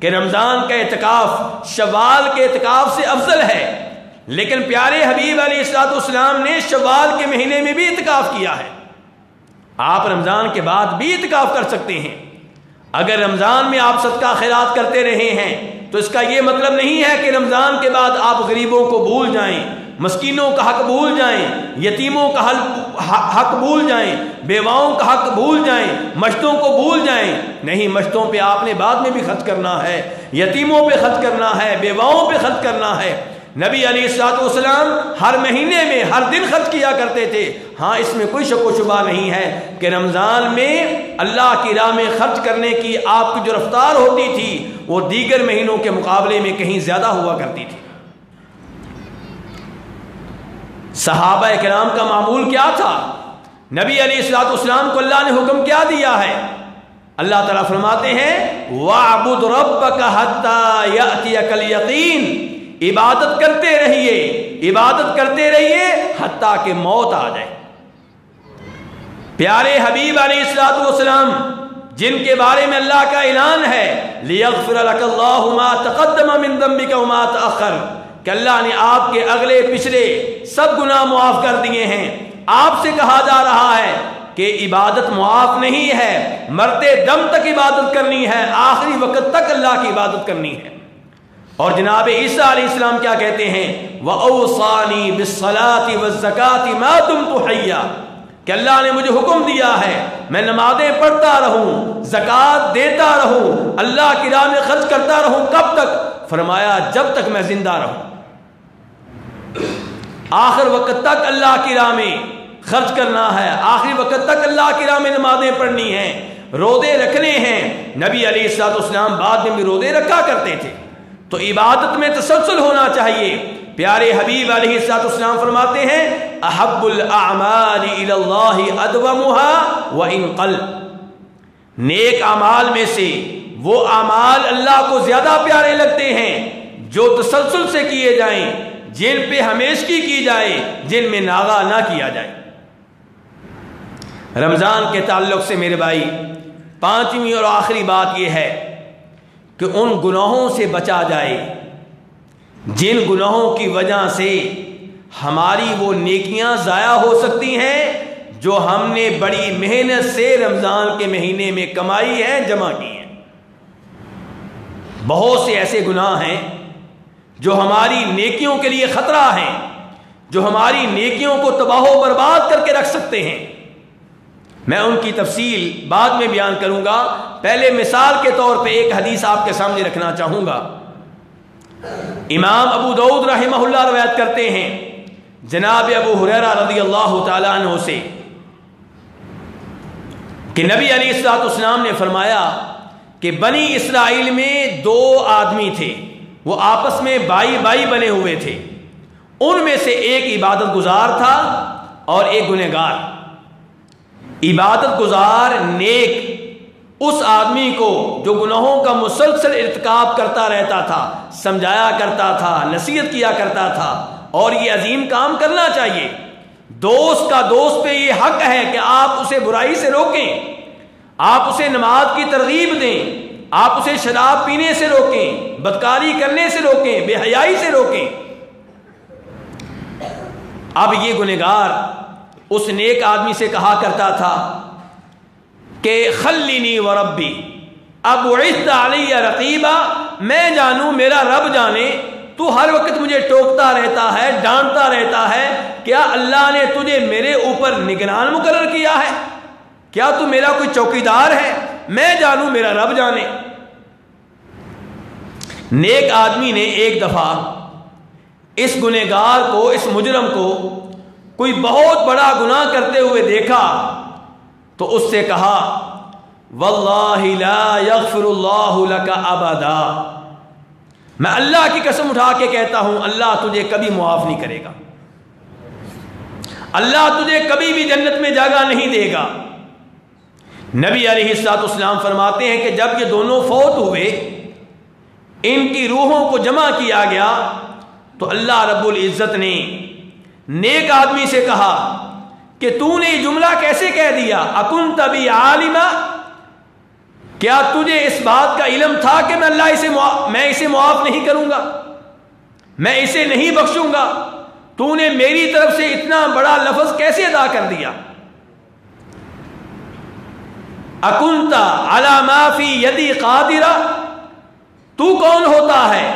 کہ رمضان کا اعتکاف شوال کے اعتکاف سے افضل ہے، لیکن پیارے حبیب علیہ الصلوۃ والسلام نے شوال کے مہینے میں بھی اعتکاف کیا ہے۔ آپ رمضان کے بعد بھی اعتکاف کر سکتے ہیں۔ اگر رمضان میں آپ صدقہ خیرات کرتے رہے ہیں تو اس کا یہ مطلب نہیں ہے کہ رمضان کے بعد آپ غریبوں کو بھول جائیں، مسکینوں کا حق بھول جائیں، یتیموں کا حق بھول جائیں، بیواؤں کا حق بھول جائیں، مشتوں کو بھول جائیں۔ نہیں، مشتوں پہ آپ نے بعد میں بھی خرچ کرنا ہے، یتیموں پہ خرچ کرنا ہے، بیواؤں پہ خرچ کرنا ہے۔ نبی علیہ الصلوۃ والسلام ہر مہینے میں ہر دن خرچ کیا کرتے تھے۔ ہاں، اس میں کوئی شک و شبہ نہیں ہے کہ رمضان میں اللہ کی راہ میں خرچ کرنے کی آپ کی جو رفتار ہوتی تھی وہ دیگر مہینوں کے مقابلے میں کہیں زیادہ ہوا کرتی تھی۔ صحابہ کرام کا معمول کیا تھا؟ نبی علیہ الصلوۃ والسلام کو اللہ نے حکم کیا دیا ہے؟ اللہ تعالیٰ فرماتے ہیں وَاعْبُدْ رَبَّكَ حَتَّى يَأْتِيَكَ الْيَقِينُ، عبادت کرتے رہیے، عبادت کرتے رہیے حتیٰ کہ موت آ جائے۔ پیارے حبیب علیہ الصلوۃ والسلام جن کے بارے میں اللہ کا اعلان ہے لِيَغْفِرَ لَكَ اللَّهُ مَا تَقَدَّمَ مِن ذَنبِكَ وَمَا تَأَخَّرَ، کہ اللہ نے آپ کے اگلے پچھلے سب گناہ معاف کر دیے ہیں۔ آپ سے کہا جا رہا ہے کہ عبادت معاف نہیں ہے، مرتے دم تک عبادت کرنی ہے، آخری وقت تک اللہ کی عبادت کرنی ہے۔ اور جناب عیسیٰ علیہ السلام کیا کہتے ہیں وَأَوْصَانِي بِالصَّلَاةِ وَالزَّكَاةِ مَا دُمْتُ حَيًّا، کہ اللہ نے مجھے حکم دیا ہے میں نمازیں پڑھتا رہوں، زکوٰۃ دیتا رہوں، اللہ کی راہ میں خرچ کرتا رہوں۔ کب تک؟ فرمایا جب تک میں زندہ رہوں، آخر وقت تک اللہ کی راہ میں خرچ کرنا ہے، آخری وقت تک اللہ کی راہ میں نمازیں پڑھنی ہیں، روزے رکھنے ہیں۔ نبی علیہ الصلوۃ والسلام بعد میں بھی روزے رکھا کرتے تھے۔ تو عبادت میں تسلسل ہونا چاہیے۔ پیارے حبیب علیہ الصلوۃ والسلام فرماتے ہیں احب الاعمال الی اللہ ادومها وان قل، نیک اعمال میں سے وہ اعمال اللہ کو زیادہ پیارے لگتے ہیں جو تسلسل سے کیے جائیں، جن پہ ہمیشگی کی جائے، جن میں ناغہ نہ کیا جائے۔ رمضان کے تعلق سے میرے بھائی پانچویں اور آخری بات یہ ہے کہ ان گناہوں سے بچا جائے جن گناہوں کی وجہ سے ہماری وہ نیکیاں ضائع ہو سکتی ہیں جو ہم نے بڑی محنت سے رمضان کے مہینے میں کمائی ہے، جمع کی ہیں۔ بہت سے ایسے گناہ ہیں جو ہماری نیکیوں کے لیے خطرہ ہیں، جو ہماری نیکیوں کو تباہ و برباد کر کے رکھ سکتے ہیں۔ میں ان کی تفصیل بعد میں بیان کروں گا، پہلے مثال کے طور پہ ایک حدیث آپ کے سامنے رکھنا چاہوں گا۔ امام ابو داؤد رحمہ اللہ روایت کرتے ہیں جناب ابو ہریرہ رضی اللہ تعالیٰ عنہ سے کہ نبی علیہ الصلوۃ والسلام نے فرمایا کہ بنی اسرائیل میں دو آدمی تھے، وہ آپس میں بائی بائی بنے ہوئے تھے، ان میں سے ایک عبادت گزار تھا اور ایک گنہگار۔ عبادت گزار نیک اس آدمی کو جو گناہوں کا مسلسل ارتکاب کرتا رہتا تھا سمجھایا کرتا تھا، نصیحت کیا کرتا تھا، اور یہ عظیم کام کرنا چاہیے۔ دوست کا دوست پہ یہ حق ہے کہ آپ اسے برائی سے روکیں، آپ اسے نماز کی ترغیب دیں، آپ اسے شراب پینے سے روکیں، بدکاری کرنے سے روکیں، بے حیائی سے روکیں۔ اب یہ گنہگار اس نیک آدمی سے کہا کرتا تھا کہ خلینی و ربی اب بعثت علی رقیبا، میں جانوں میرا رب جانے تو ہر وقت مجھے ٹوکتا رہتا ہے، ڈانٹتا رہتا ہے، کیا اللہ نے تجھے میرے اوپر نگران مقرر کیا ہے؟ کیا تو میرا کوئی چوکیدار ہے؟ میں جانوں میرا رب جانے۔ نیک آدمی نے ایک دفعہ اس گنہگار کو، اس مجرم کو کوئی بہت بڑا گناہ کرتے ہوئے دیکھا تو اس سے کہا واللہ لا یغفر اللہ لک ابدا، میں اللہ کی قسم اٹھا کے کہتا ہوں اللہ تجھے کبھی معاف نہیں کرے گا، اللہ تجھے کبھی بھی جنت میں جگہ نہیں دے گا۔ نبی علیہ الصلوۃ والسلام فرماتے ہیں کہ جب یہ دونوں فوت ہوئے، ان کی روحوں کو جمع کیا گیا تو اللہ رب العزت نے نیک آدمی سے کہا کہ تو نے یہ جملہ کیسے کہہ دیا؟ اکنت بی عالما، کیا تجھے اس بات کا علم تھا کہ میں اسے معاف نہیں کروں گا، میں اسے نہیں بخشوں گا؟ تو نے میری طرف سے اتنا بڑا لفظ کیسے ادا کر دیا؟ اکنت علی ما فی یدی قادرا، تو کون ہوتا ہے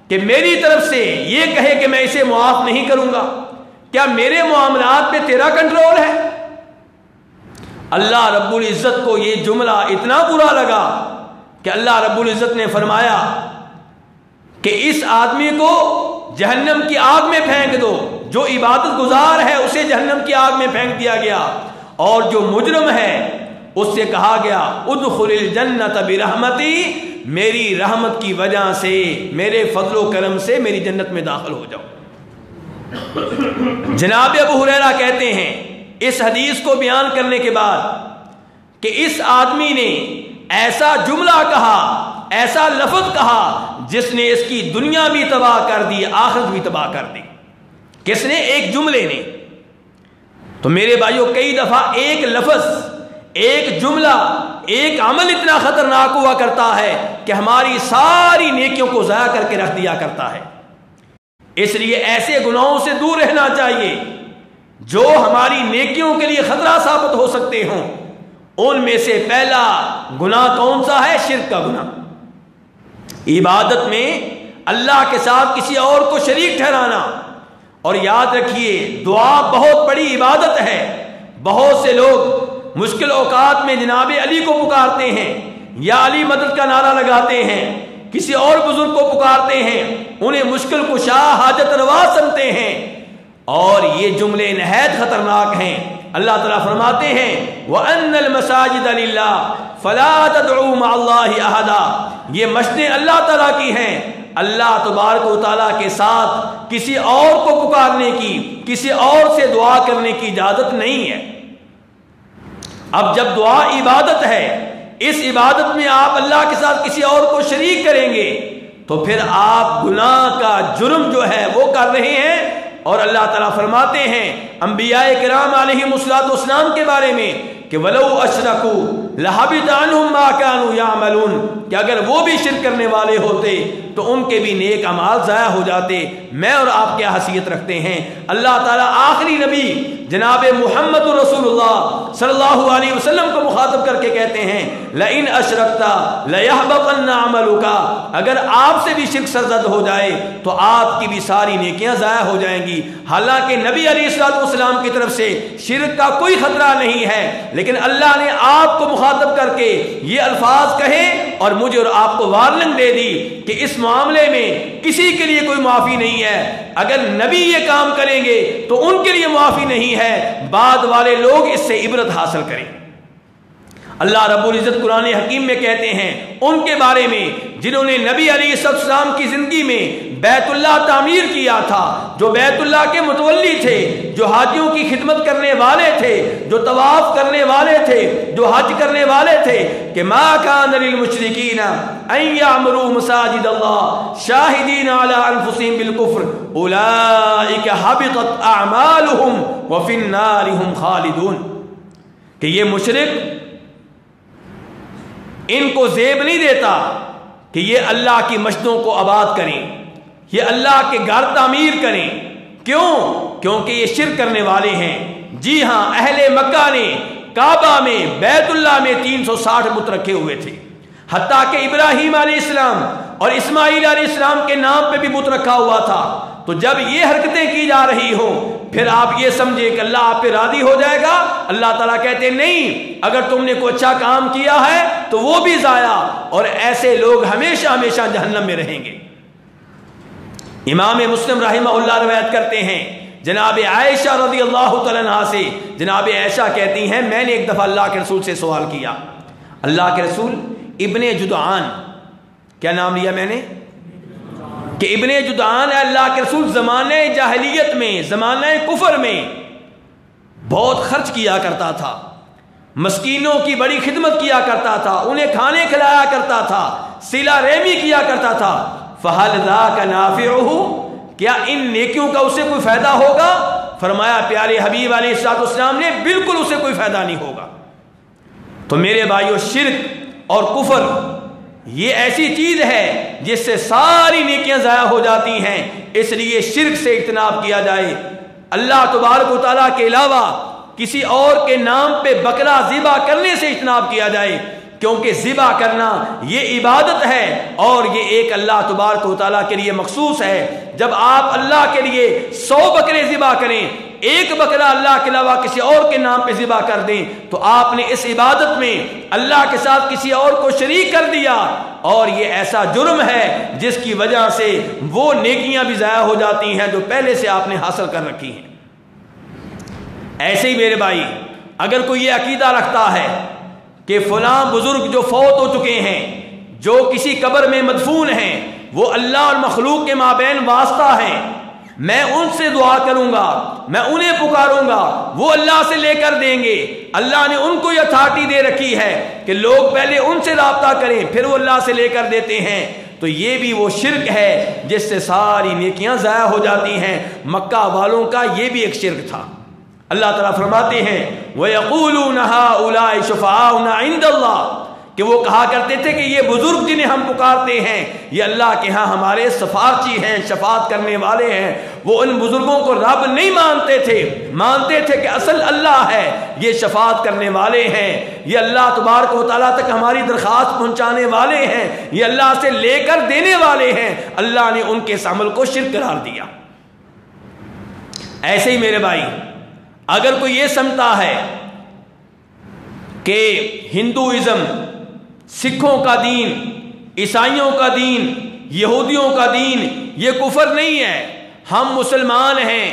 کہ میری طرف سے یہ کہے کہ میں اسے معاف نہیں کروں گا؟ کیا میرے معاملات پہ تیرا کنٹرول ہے؟ اللہ رب العزت کو یہ جملہ اتنا برا لگا کہ اللہ رب العزت نے فرمایا کہ اس آدمی کو جہنم کی آگ میں پھینک دو۔ جو عبادت گزار ہے اسے جہنم کی آگ میں پھینک دیا گیا، اور جو مجرم ہے اس سے کہا گیا ادخل الجنت برحمتی، میری رحمت کی وجہ سے، میرے فضل و کرم سے میری جنت میں داخل ہو جاؤ۔ جناب ابو ہریرہ کہتے ہیں اس حدیث کو بیان کرنے کے بعد کہ اس آدمی نے ایسا جملہ کہا، ایسا لفظ کہا جس نے اس کی دنیا بھی تباہ کر دی، آخرت بھی تباہ کر دی۔ کس نے؟ ایک جملے نے۔ تو میرے بھائیوں کئی دفعہ ایک لفظ، ایک جملہ، ایک عمل اتنا خطرناک ہوا کرتا ہے کہ ہماری ساری نیکیوں کو ضائع کر کے رکھ دیا کرتا ہے۔ اس لیے ایسے گناہوں سے دور رہنا چاہیے جو ہماری نیکیوں کے لیے خطرہ ثابت ہو سکتے ہوں۔ ان میں سے پہلا گناہ کون سا ہے؟ شرک کا گناہ، عبادت میں اللہ کے ساتھ کسی اور کو شریک ٹھہرانا۔ اور یاد رکھیے دعا بہت بڑی عبادت ہے۔ بہت سے لوگ مشکل اوقات میں جناب علی کو پکارتے ہیں یا علی مدد کا نعرہ لگاتے ہیں، کسی اور بزرگ کو پکارتے ہیں، انہیں مشکل کشا، حاجت روا سمجھتے ہیں، اور یہ جملے نہایت خطرناک ہیں۔ اللہ تعالیٰ فرماتے ہیں وَأَنَّ الْمَسَاجِدَ لِلَّهِ فَلَا تَدْعُوا مَعَ اللَّهِ أَحَدًا، یہ مسجدیں اللہ تعالیٰ کی ہیں، اللہ تبارک و تعالیٰ کے ساتھ کسی اور کو پکارنے کی، کسی اور سے دعا کرنے کی اجازت نہیں ہے۔ اب جب دعا عبادت ہے، اس عبادت میں آپ اللہ کے ساتھ کسی اور کو شریک کریں گے تو پھر آپ گناہ کا جرم جو ہے وہ کر رہے ہیں، اور اللہ تعالیٰ فرماتے ہیں انبیاء کرام علیہم الصلوۃ والسلام کے بارے میں کہ وَلَوْ أَشْرَكُوا لَحَبِطَ عَنْهُمْ مَا كَانُوا يَعْمَلُونَ کہ اگر وہ بھی شرک کرنے والے ہوتے تو ان کے بھی نیک اعمال ضائع ہو جاتے، میں اور آپ کیا حیثیت رکھتے ہیں؟ اللہ تعالیٰ آخری نبی جناب محمد رسول اللہ صلی اللہ علیہ وسلم کو مخاطب کر کے کہتے ہیں لَإِنْ أَشْرَكْتَ لَيَحْبَطَنَّ عَمَلُكَ اگر آپ سے بھی شرک سرزد ہو جائے تو آپ کی بھی ساری نیکیاں ضائع ہو جائیں گی۔ حالانکہ نبی علیہ الصلوۃ والسلام کی طرف سے شرک کا کوئی خطرہ نہیں ہے، لیکن اللہ نے آپ کو مخاطب کر کے یہ الفاظ کہے اور مجھے اور آپ کو وارننگ دے دی کہ اس معاملے میں کسی کے لیے کوئی معافی نہیں ہے۔ اگر نبی یہ کام کریں گے تو ان کے لیے معافی نہیں ہے، بعد والے لوگ اس سے عبرت حاصل کریں۔ اللہ رب العزت قرآن حکیم میں کہتے ہیں ان کے بارے میں جنہوں نے نبی علیہ السلام کی زندگی میں بیت اللہ تعمیر کیا تھا، جو بیت اللہ کے متولی تھے، جو حاجیوں کی خدمت کرنے والے تھے، جو طواف کرنے والے تھے، جو حج کرنے والے تھے کہ ما کان للمشرکین ان یعمروا مساجد اللہ شاہدین علی انفسہم بالکفر اولئک حبطت اعمالہم وفی النار ہم خالدون کہ یہ مشرک ان کو زیب نہیں دیتا کہ یہ اللہ کی مسجدوں کو آباد کریں، یہ اللہ کے گھر تعمیر کریں۔ کیوں؟ کیونکہ یہ شرک کرنے والے ہیں۔ جی ہاں، اہل مکہ نے کعبہ میں بیت اللہ میں 360 بت رکھے ہوئے تھے، حتیٰ کہ ابراہیم علیہ السلام اور اسماعیل علیہ السلام کے نام پہ بھی بت رکھا ہوا تھا۔ تو جب یہ حرکتیں کی جا رہی ہوں پھر آپ یہ سمجھے کہ اللہ آپ پہ راضی ہو جائے گا۔ اللہ تعالیٰ کہتے نہیں، اگر تم نے کوئی اچھا کام کیا ہے تو وہ بھی ضائع، اور ایسے لوگ ہمیشہ ہمیشہ جہنم میں رہیں گے۔ امام مسلم رحمہ اللہ روایت کرتے ہیں جناب عائشہ رضی اللہ تعالیٰ عنہا سے، جناب عائشہ کہتی ہیں میں نے ایک دفعہ اللہ کے رسول سے سوال کیا، اللہ کے رسول ابن جدعان، کیا نام لیا میں نے کہ ابن جدعان ہے اللہ کے رسول زمانہ جاہلیت میں، زمانہ کفر میں بہت خرچ کیا کرتا تھا، مسکینوں کی بڑی خدمت کیا کرتا تھا، انہیں کھانے کھلایا کرتا تھا، صلہ رحمی کیا کرتا تھا۔ فَهَلْ ذَاكَ نَافِعُهُ کیا ان نیکیوں کا اسے کوئی فائدہ ہوگا؟ فرمایا پیارے حبیب علیہ السلام نے بالکل اسے کوئی فائدہ نہیں ہوگا۔ تو میرے بھائیو، شرک اور کفر یہ ایسی چیز ہے جس سے ساری نیکیاں ضائع ہو جاتی ہیں، اس لیے شرک سے اجتناب کیا جائے۔ اللہ تبارک و تعالیٰ کے علاوہ کسی اور کے نام پہ بکرا ذبح کرنے سے اجتناب کیا جائے، کیونکہ ذبح کرنا یہ عبادت ہے اور یہ ایک اللہ تبارک و تعالیٰ کے لیے مخصوص ہے۔ جب آپ اللہ کے لیے 100 بکرے ذبح کریں، ایک بکرا اللہ کے علاوہ کسی اور کے نام پہ ذبح کر دیں تو آپ نے اس عبادت میں اللہ کے ساتھ کسی اور کو شریک کر دیا، اور یہ ایسا جرم ہے جس کی وجہ سے وہ نیکیاں بھی ضائع ہو جاتی ہیں جو پہلے سے آپ نے حاصل کر رکھی ہیں۔ ایسے ہی میرے بھائی، اگر کوئی یہ عقیدہ رکھتا ہے کہ فلاں بزرگ جو فوت ہو چکے ہیں، جو کسی قبر میں مدفون ہیں، وہ اللہ اور مخلوق کے مابین واسطہ ہیں، میں ان سے دعا کروں گا، میں انہیں پکاروں گا، وہ اللہ سے لے کر دیں گے، اللہ نے ان کو یہ اتھارٹی دے رکھی ہے کہ لوگ پہلے ان سے رابطہ کریں پھر وہ اللہ سے لے کر دیتے ہیں، تو یہ بھی وہ شرک ہے جس سے ساری نیکیاں ضائع ہو جاتی ہیں۔ مکہ والوں کا یہ بھی ایک شرک تھا۔ اللہ تعالیٰ فرماتے ہیں وَيَقُولُونَ هَؤُلَاءِ شُفَعَاؤُنَا عِندَ اللَّهِ کہ وہ کہا کرتے تھے کہ یہ بزرگ جنہیں ہم پکارتے ہیں یہ اللہ کے ہاں ہمارے سفارچی ہیں، شفاعت کرنے والے ہیں۔ وہ ان بزرگوں کو رب نہیں مانتے تھے، مانتے تھے کہ اصل اللہ ہے، یہ شفاعت کرنے والے ہیں، یہ اللہ تبارک و تعالیٰ تک ہماری درخواست پہنچانے والے ہیں، یہ اللہ سے لے کر دینے والے ہیں۔ اللہ نے ان کے اس عمل کو شرک قرار دیا۔ ایسے ہی میرے بھائی، اگر کوئی یہ سمجھتا ہے کہ ہندوازم سکھوں کا دین، عیسائیوں کا دین، یہودیوں کا دین یہ کفر نہیں ہے، ہم مسلمان ہیں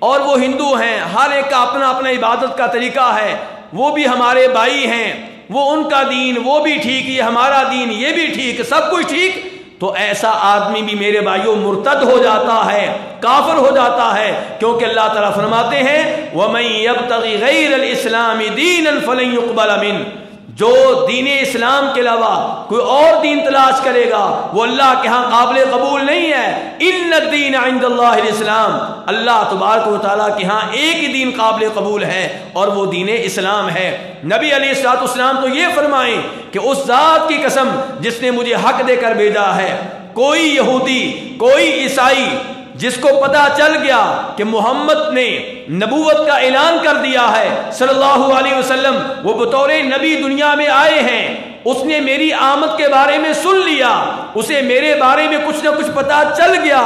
اور وہ ہندو ہیں، ہر ایک کا اپنا اپنا عبادت کا طریقہ ہے، وہ بھی ہمارے بھائی ہیں، وہ ان کا دین وہ بھی ٹھیک، یہ ہمارا دین یہ بھی ٹھیک، سب کچھ ٹھیک، تو ایسا آدمی بھی میرے بھائیوں مرتد ہو جاتا ہے، کافر ہو جاتا ہے، کیونکہ اللہ تعالیٰ فرماتے ہیں وَمَن يَبْتَغِ غَيْرَ الْإِسْلَامِ دِينًا فَلَن يُقْبَلَ مِنْهُ جو دین اسلام کے علاوہ کوئی اور دین تلاش کرے گا وہ اللہ کے ہاں قابل قبول نہیں ہے۔ ان الدین عند اللہ الاسلام، اللہ تبارک و تعالیٰ کے ہاں ایک ہی دین قابل قبول ہے اور وہ دین اسلام ہے۔ نبی علیہ الصلوۃ والسلام تو یہ فرمائیں کہ اس ذات کی قسم جس نے مجھے حق دے کر بھیجا ہے، کوئی یہودی کوئی عیسائی جس کو پتا چل گیا کہ محمد نے نبوت کا اعلان کر دیا ہے صلی اللہ علیہ وسلم، وہ بطور نبی دنیا میں آئے ہیں، اس نے میری آمد کے بارے میں سن لیا، اسے میرے بارے میں کچھ نہ کچھ پتا چل گیا،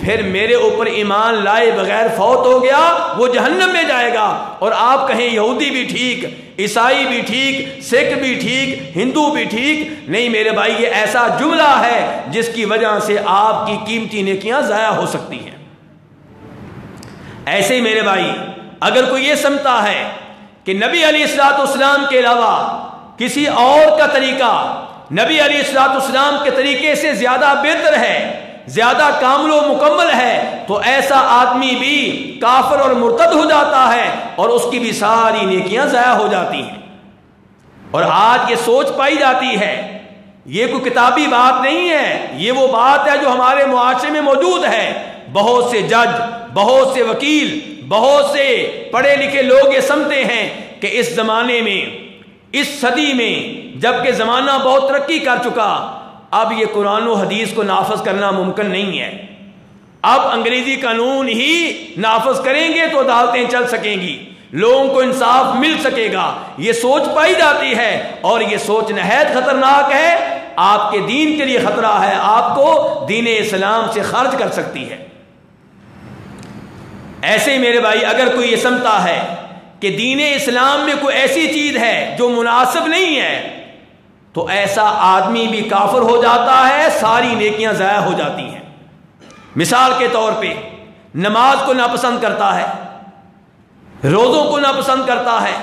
پھر میرے اوپر ایمان لائے بغیر فوت ہو گیا، وہ جہنم میں جائے گا۔ اور آپ کہیں یہودی بھی ٹھیک، عیسائی بھی ٹھیک، سکھ بھی ٹھیک، ہندو بھی ٹھیک، نہیں میرے بھائی، یہ ایسا جملہ ہے جس کی وجہ سے آپ کی قیمتی نیکیاں ضائع ہو سکتی ہیں۔ ایسے ہی میرے بھائی، اگر کوئی یہ سمجھتا ہے کہ نبی علیہ الصلوۃ والسلام کے علاوہ کسی اور کا طریقہ نبی علیہ الصلوۃ والسلام کے طریقے سے زیادہ بہتر ہے، زیادہ کامل و مکمل ہے، تو ایسا آدمی بھی کافر اور مرتد ہو جاتا ہے اور اس کی بھی ساری نیکیاں ضائع ہو جاتی ہیں۔ اور آج یہ سوچ پائی جاتی ہے، یہ کوئی کتابی بات نہیں ہے، یہ وہ بات ہے جو ہمارے معاشرے میں موجود ہے۔ بہت سے جج، بہت سے وکیل، بہت سے پڑھے لکھے لوگ یہ سمجھتے ہیں کہ اس زمانے میں، اس صدی میں، جبکہ زمانہ بہت ترقی کر چکا، اب یہ قرآن و حدیث کو نافذ کرنا ممکن نہیں ہے، اب انگریزی قانون ہی نافذ کریں گے تو عدالتیں چل سکیں گی، لوگوں کو انصاف مل سکے گا، یہ سوچ پائی جاتی ہے، اور یہ سوچ نہایت خطرناک ہے، آپ کے دین کے لیے خطرہ ہے، آپ کو دین اسلام سے خارج کر سکتی ہے۔ ایسے ہی میرے بھائی، اگر کوئی یہ سمجھتا ہے کہ دین اسلام میں کوئی ایسی چیز ہے جو مناسب نہیں ہے، تو ایسا آدمی بھی کافر ہو جاتا ہے، ساری نیکیاں ضائع ہو جاتی ہیں۔ مثال کے طور پہ نماز کو ناپسند کرتا ہے، روزوں کو ناپسند کرتا ہے،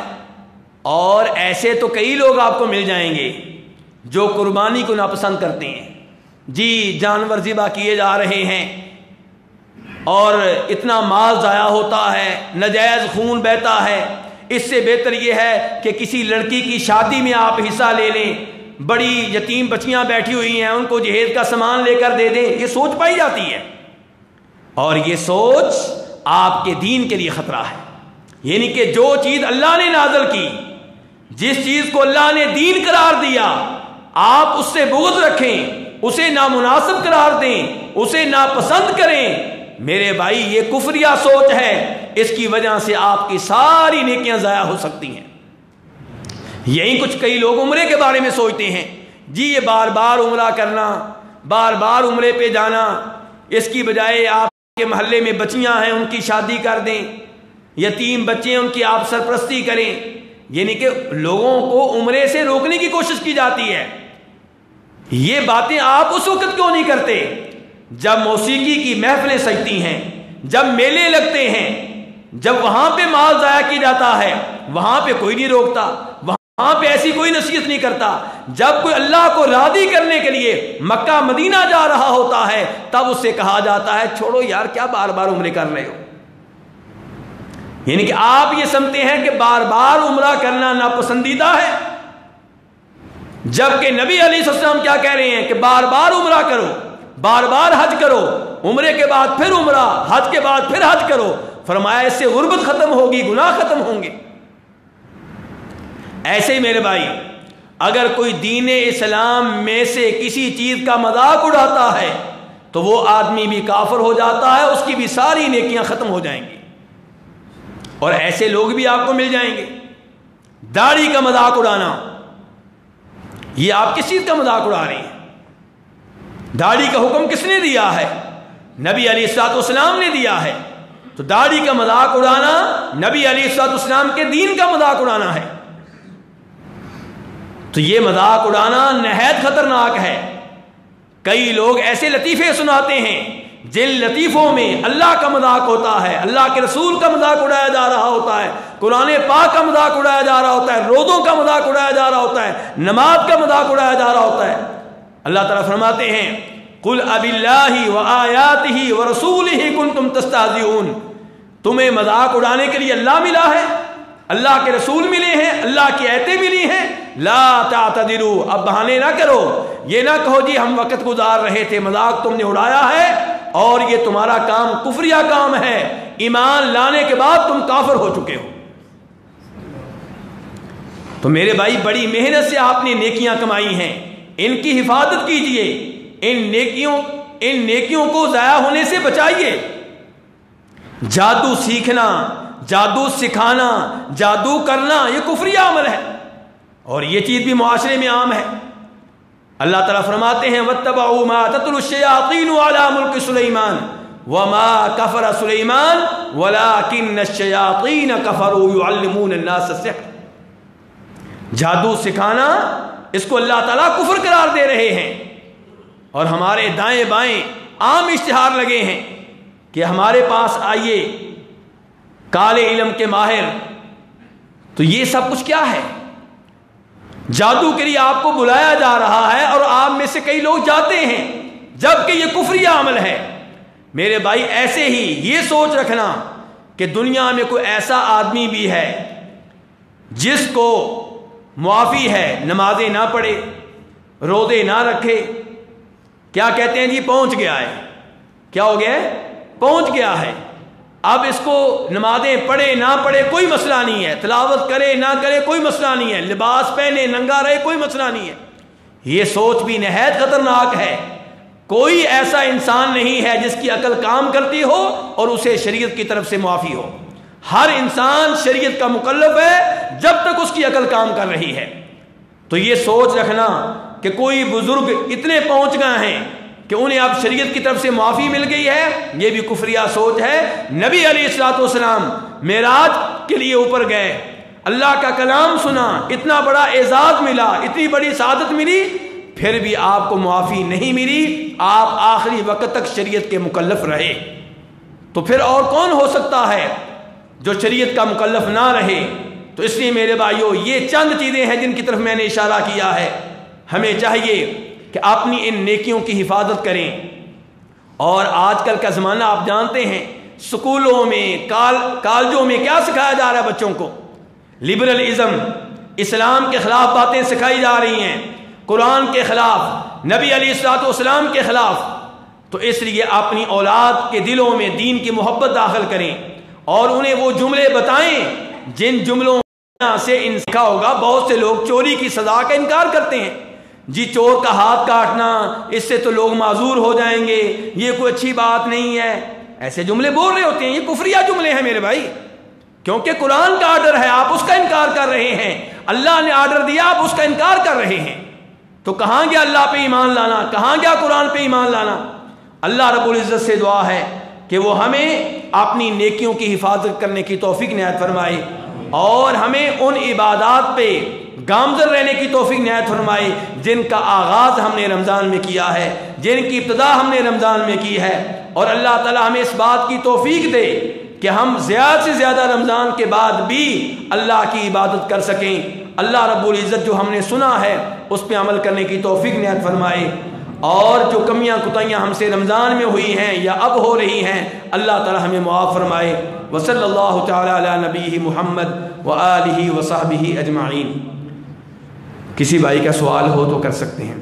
اور ایسے تو کئی لوگ آپ کو مل جائیں گے جو قربانی کو ناپسند کرتے ہیں، جی جانور ذبح کیے جا رہے ہیں اور اتنا مال ضائع ہوتا ہے، ناجائز خون بہتا ہے، اس سے بہتر یہ ہے کہ کسی لڑکی کی شادی میں آپ حصہ لے لیں، بڑی یتیم بچیاں بیٹھی ہوئی ہیں، ان کو جہیز کا سامان لے کر دے دیں، یہ سوچ پائی جاتی ہے، اور یہ سوچ آپ کے دین کے لیے خطرہ ہے۔ یعنی کہ جو چیز اللہ نے نازل کی، جس چیز کو اللہ نے دین قرار دیا، آپ اس سے بغض رکھیں، اسے نامناسب قرار دیں، اسے ناپسند کریں، میرے بھائی یہ کفریہ سوچ ہے، اس کی وجہ سے آپ کی ساری نیکیاں ضائع ہو سکتی ہیں۔ یہی کچھ کئی لوگ عمرے کے بارے میں سوچتے ہیں، جی یہ بار بار عمرہ کرنا، بار بار عمرے پہ جانا، اس کی بجائے آپ کے محلے میں بچیاں ہیں ان کی شادی کر دیں، یتیم بچے ہیں ان کی آپ سرپرستی کریں۔ یعنی کہ لوگوں کو عمرے سے روکنے کی کوشش کی جاتی ہے۔ یہ باتیں آپ اس وقت کیوں نہیں کرتے جب موسیقی کی محفلیں سجتی ہیں، جب میلے لگتے ہیں، جب وہاں پہ مال ضائع کیا جاتا ہے، وہاں پہ کوئی نہیں روکتا، وہاں پہ ایسی کوئی نصیحت نہیں کرتا۔ جب کوئی اللہ کو راضی کرنے کے لیے مکہ مدینہ جا رہا ہوتا ہے، تب اس سے کہا جاتا ہے چھوڑو یار، کیا بار بار عمرے کر رہے ہو۔ یعنی کہ آپ یہ سمجھتے ہیں کہ بار بار عمرہ کرنا ناپسندیدہ ہے، جبکہ نبی علیہ السلام کیا کہہ رہے ہیں کہ بار بار عمرہ کرو، بار بار حج کرو، عمرے کے بعد پھر عمرہ، حج کے بعد پھر حج کرو۔ فرمایا اس سے غربت ختم ہوگی، گناہ ختم ہوں گے۔ ایسے ہی میرے بھائی، اگر کوئی دین اسلام میں سے کسی چیز کا مذاق اڑاتا ہے تو وہ آدمی بھی کافر ہو جاتا ہے، اس کی بھی ساری نیکیاں ختم ہو جائیں گی۔ اور ایسے لوگ بھی آپ کو مل جائیں گے۔ داڑھی کا مذاق اڑانا، یہ آپ کس چیز کا مذاق اڑا رہے ہیں؟ داڑھی کا حکم کس نے دیا ہے؟ نبی علیہ الصلوۃ والسلام نے دیا ہے۔ تو داڑھی کا مذاق اڑانا نبی علیہ الصلوۃ والسلام کے دین کا مذاق اڑانا ہے۔ تو یہ مذاق اڑانا نہایت خطرناک ہے۔ کئی لوگ ایسے لطیفے سناتے ہیں جن لطیفوں میں اللہ کا مذاق ہوتا ہے، اللہ کے رسول کا مذاق اڑایا جا رہا ہوتا ہے، قرآن پاک کا مذاق اڑایا جا رہا ہوتا ہے، روزوں کا مذاق اڑایا جا رہا ہوتا ہے، نماز کا مذاق اڑایا جا رہا ہوتا ہے۔ اللہ تعالیٰ فرماتے ہیں قل اب اللہ وآیاتہ ورسولہ کنتم تستہزئون، تمہیں مذاق اڑانے کے لیے اللہ ملا ہے، اللہ کے رسول ملے ہیں، اللہ کی آیتیں ملی ہیں، لا تعتذروا، اب بہانے نہ کرو، یہ نہ کہو جی ہم وقت گزار رہے تھے، مذاق تم نے اڑایا ہے اور یہ تمہارا کام کفریہ کام ہے، ایمان لانے کے بعد تم کافر ہو چکے ہو۔ تو میرے بھائی بڑی محنت سے آپ نے نیکیاں کمائی ہیں، ان کی حفاظت کیجئے، ان نیکیوں کو ضائع ہونے سے بچائیے۔ جادو سیکھنا، جادو سکھانا، جادو کرنا یہ کفریہ عمل ہے، اور یہ چیز بھی معاشرے میں عام ہے۔ اللہ تعالیٰ فرماتے ہیں وَاتَّبَعُوا مَا تَتْلُو الشَّيَاطِينُ عَلَى مُلْكِ سُلَيْمَانَ وَمَا كَفَرَ سُلَيْمَانُ وَلَكِنَّ الشَّيَاطِينَ كَفَرُوا يُعَلِّمُونَ النَّاسَ السِّحْرَ۔ جادو سکھانا اس کو اللہ تعالیٰ کفر قرار دے رہے ہیں، اور ہمارے دائیں بائیں عام اشتہار لگے ہیں کہ ہمارے پاس آئیے کالے علم کے ماہر۔ تو یہ سب کچھ کیا ہے؟ جادو کے لیے آپ کو بلایا جا رہا ہے، اور آپ میں سے کئی لوگ جاتے ہیں، جبکہ یہ کفریہ عمل ہے۔ میرے بھائی ایسے ہی یہ سوچ رکھنا کہ دنیا میں کوئی ایسا آدمی بھی ہے جس کو معافی ہے، نمازیں نہ پڑھے، روزے نہ رکھے، کیا کہتے ہیں جی پہنچ گیا ہے۔ کیا ہو گیا ہے؟ پہنچ گیا ہے۔ اب اس کو نمازیں پڑھے نہ پڑھے کوئی مسئلہ نہیں ہے، تلاوت کرے نہ کرے کوئی مسئلہ نہیں ہے، لباس پہنے ننگا رہے کوئی مسئلہ نہیں ہے۔ یہ سوچ بھی نہایت خطرناک ہے۔ کوئی ایسا انسان نہیں ہے جس کی عقل کام کرتی ہو اور اسے شریعت کی طرف سے معافی ہو۔ ہر انسان شریعت کا مکلف ہے جب تک اس کی عقل کام کر رہی ہے۔ تو یہ سوچ رکھنا کہ کوئی بزرگ اتنے پہنچ گئے ہیں کہ انہیں اب شریعت کی طرف سے معافی مل گئی ہے، یہ بھی کفریہ سوچ ہے۔ نبی علیہ الصلوۃ والسلام معراج کے لیے اوپر گئے، اللہ کا کلام سنا، اتنا بڑا اعزاز ملا، اتنی بڑی سعادت ملی، پھر بھی آپ کو معافی نہیں ملی، آپ آخری وقت تک شریعت کے مکلف رہے۔ تو پھر اور کون ہو سکتا ہے جو شریعت کا مکلف نہ رہے؟ تو اس لیے میرے بھائیوں یہ چند چیزیں ہیں جن کی طرف میں نے اشارہ کیا ہے۔ ہمیں چاہیے کہ اپنی ان نیکیوں کی حفاظت کریں۔ اور آج کل کا زمانہ آپ جانتے ہیں، سکولوں میں کالجوں میں کیا سکھایا جا رہا ہے بچوں کو؟ لبرلزم، اسلام کے خلاف باتیں سکھائی جا رہی ہیں، قرآن کے خلاف، نبی علیہ الصلوۃ والسلام کے خلاف۔ تو اس لیے اپنی اولاد کے دلوں میں دین کی محبت داخل کریں، اور انہیں وہ جملے بتائیں جن جملوں سے ان سیکھا ہوگا۔ بہت سے لوگ چوری کی سزا کا انکار کرتے ہیں، جی چور کا ہاتھ کاٹنا، اس سے تو لوگ معذور ہو جائیں گے، یہ کوئی اچھی بات نہیں ہے، ایسے جملے بول رہے ہوتے ہیں۔ یہ کفریہ جملے ہیں میرے بھائی، کیونکہ قرآن کا آرڈر ہے، آپ اس کا انکار کر رہے ہیں۔ اللہ نے آرڈر دیا، آپ اس کا انکار کر رہے ہیں۔ تو کہاں گیا اللہ پہ ایمان لانا؟ کہاں گیا قرآن پہ ایمان لانا؟ اللہ رب العزت سے دعا ہے کہ وہ ہمیں اپنی نیکیوں کی حفاظت کرنے کی توفیق عنایت فرمائے، اور ہمیں ان عبادات پہ گامزن رہنے کی توفیق عنایت فرمائے جن کا آغاز ہم نے رمضان میں کیا ہے، جن کی ابتدا ہم نے رمضان میں کی ہے۔ اور اللہ تعالی ہمیں اس بات کی توفیق دے کہ ہم زیادہ سے زیادہ رمضان کے بعد بھی اللہ کی عبادت کر سکیں۔ اللہ رب العزت جو ہم نے سنا ہے اس پہ عمل کرنے کی توفیق عنایت فرمائے، اور جو کمیاں کوتاہیاں ہم سے رمضان میں ہوئی ہیں یا اب ہو رہی ہیں اللہ تعالی ہمیں معاف فرمائے۔ وصلی اللہ تعالی علی نبیہ محمد وآلہ وصحبہ اجمعین۔ کسی بھائی کا سوال ہو تو کر سکتے ہیں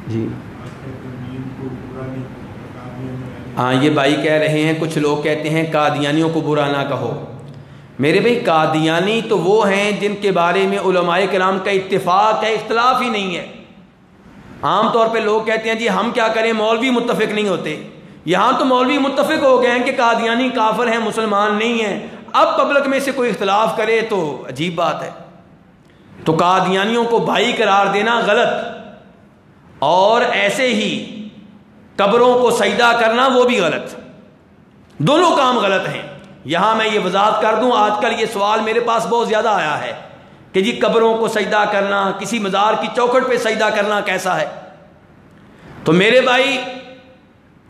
جی۔ ہاں یہ بھائی کہہ رہے ہیں، کچھ لوگ کہتے ہیں قادیانیوں کو برا نہ کہو۔ میرے بھائی قادیانی تو وہ ہیں جن کے بارے میں علماء کرام کا اتفاق ہے، اختلاف ہی نہیں ہے۔ عام طور پہ لوگ کہتے ہیں جی ہم کیا کریں، مولوی متفق نہیں ہوتے۔ یہاں تو مولوی متفق ہو گئے ہیں کہ قادیانی کافر ہیں، مسلمان نہیں ہیں۔ اب پبلک میں سے کوئی اختلاف کرے تو عجیب بات ہے۔ تو قادیانیوں کو بھائی قرار دینا غلط، اور ایسے ہی قبروں کو سجدہ کرنا وہ بھی غلط، دونوں کام غلط ہیں۔ یہاں میں یہ وضاحت کر دوں، آج کل یہ سوال میرے پاس بہت زیادہ آیا ہے کہ جی قبروں کو سجدہ کرنا، کسی مزار کی چوکھٹ پہ سجدہ کرنا کیسا ہے؟ تو میرے بھائی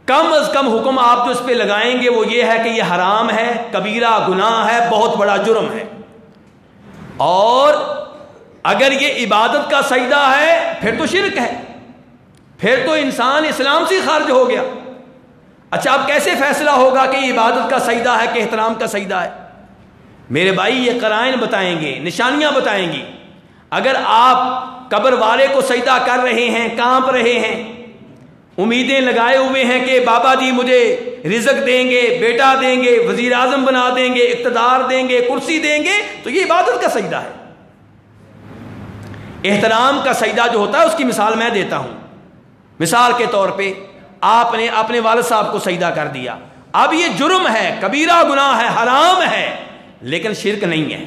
کم از کم حکم آپ جو اس پہ لگائیں گے وہ یہ ہے کہ یہ حرام ہے، کبیرہ گناہ ہے، بہت بڑا جرم ہے۔ اور اگر یہ عبادت کا سجدہ ہے پھر تو شرک ہے، پھر تو انسان اسلام سے خارج ہو گیا۔ اچھا اب کیسے فیصلہ ہوگا کہ یہ عبادت کا سجدہ ہے کہ احترام کا سجدہ ہے؟ میرے بھائی یہ قرائن بتائیں گے، نشانیاں بتائیں گی۔ اگر آپ قبر والے کو سجدہ کر رہے ہیں، کانپ رہے ہیں، امیدیں لگائے ہوئے ہیں کہ بابا جی مجھے رزق دیں گے، بیٹا دیں گے، وزیر اعظم بنا دیں گے، اقتدار دیں گے، کرسی دیں گے، تو یہ عبادت کا سجدہ ہے۔ احترام کا سجدہ جو ہوتا ہے اس کی مثال میں دیتا ہوں۔ مثال کے طور پہ آپ نے اپنے والد صاحب کو سجدہ کر دیا، اب یہ جرم ہے، کبیرہ گناہ ہے، حرام ہے، لیکن شرک نہیں ہے،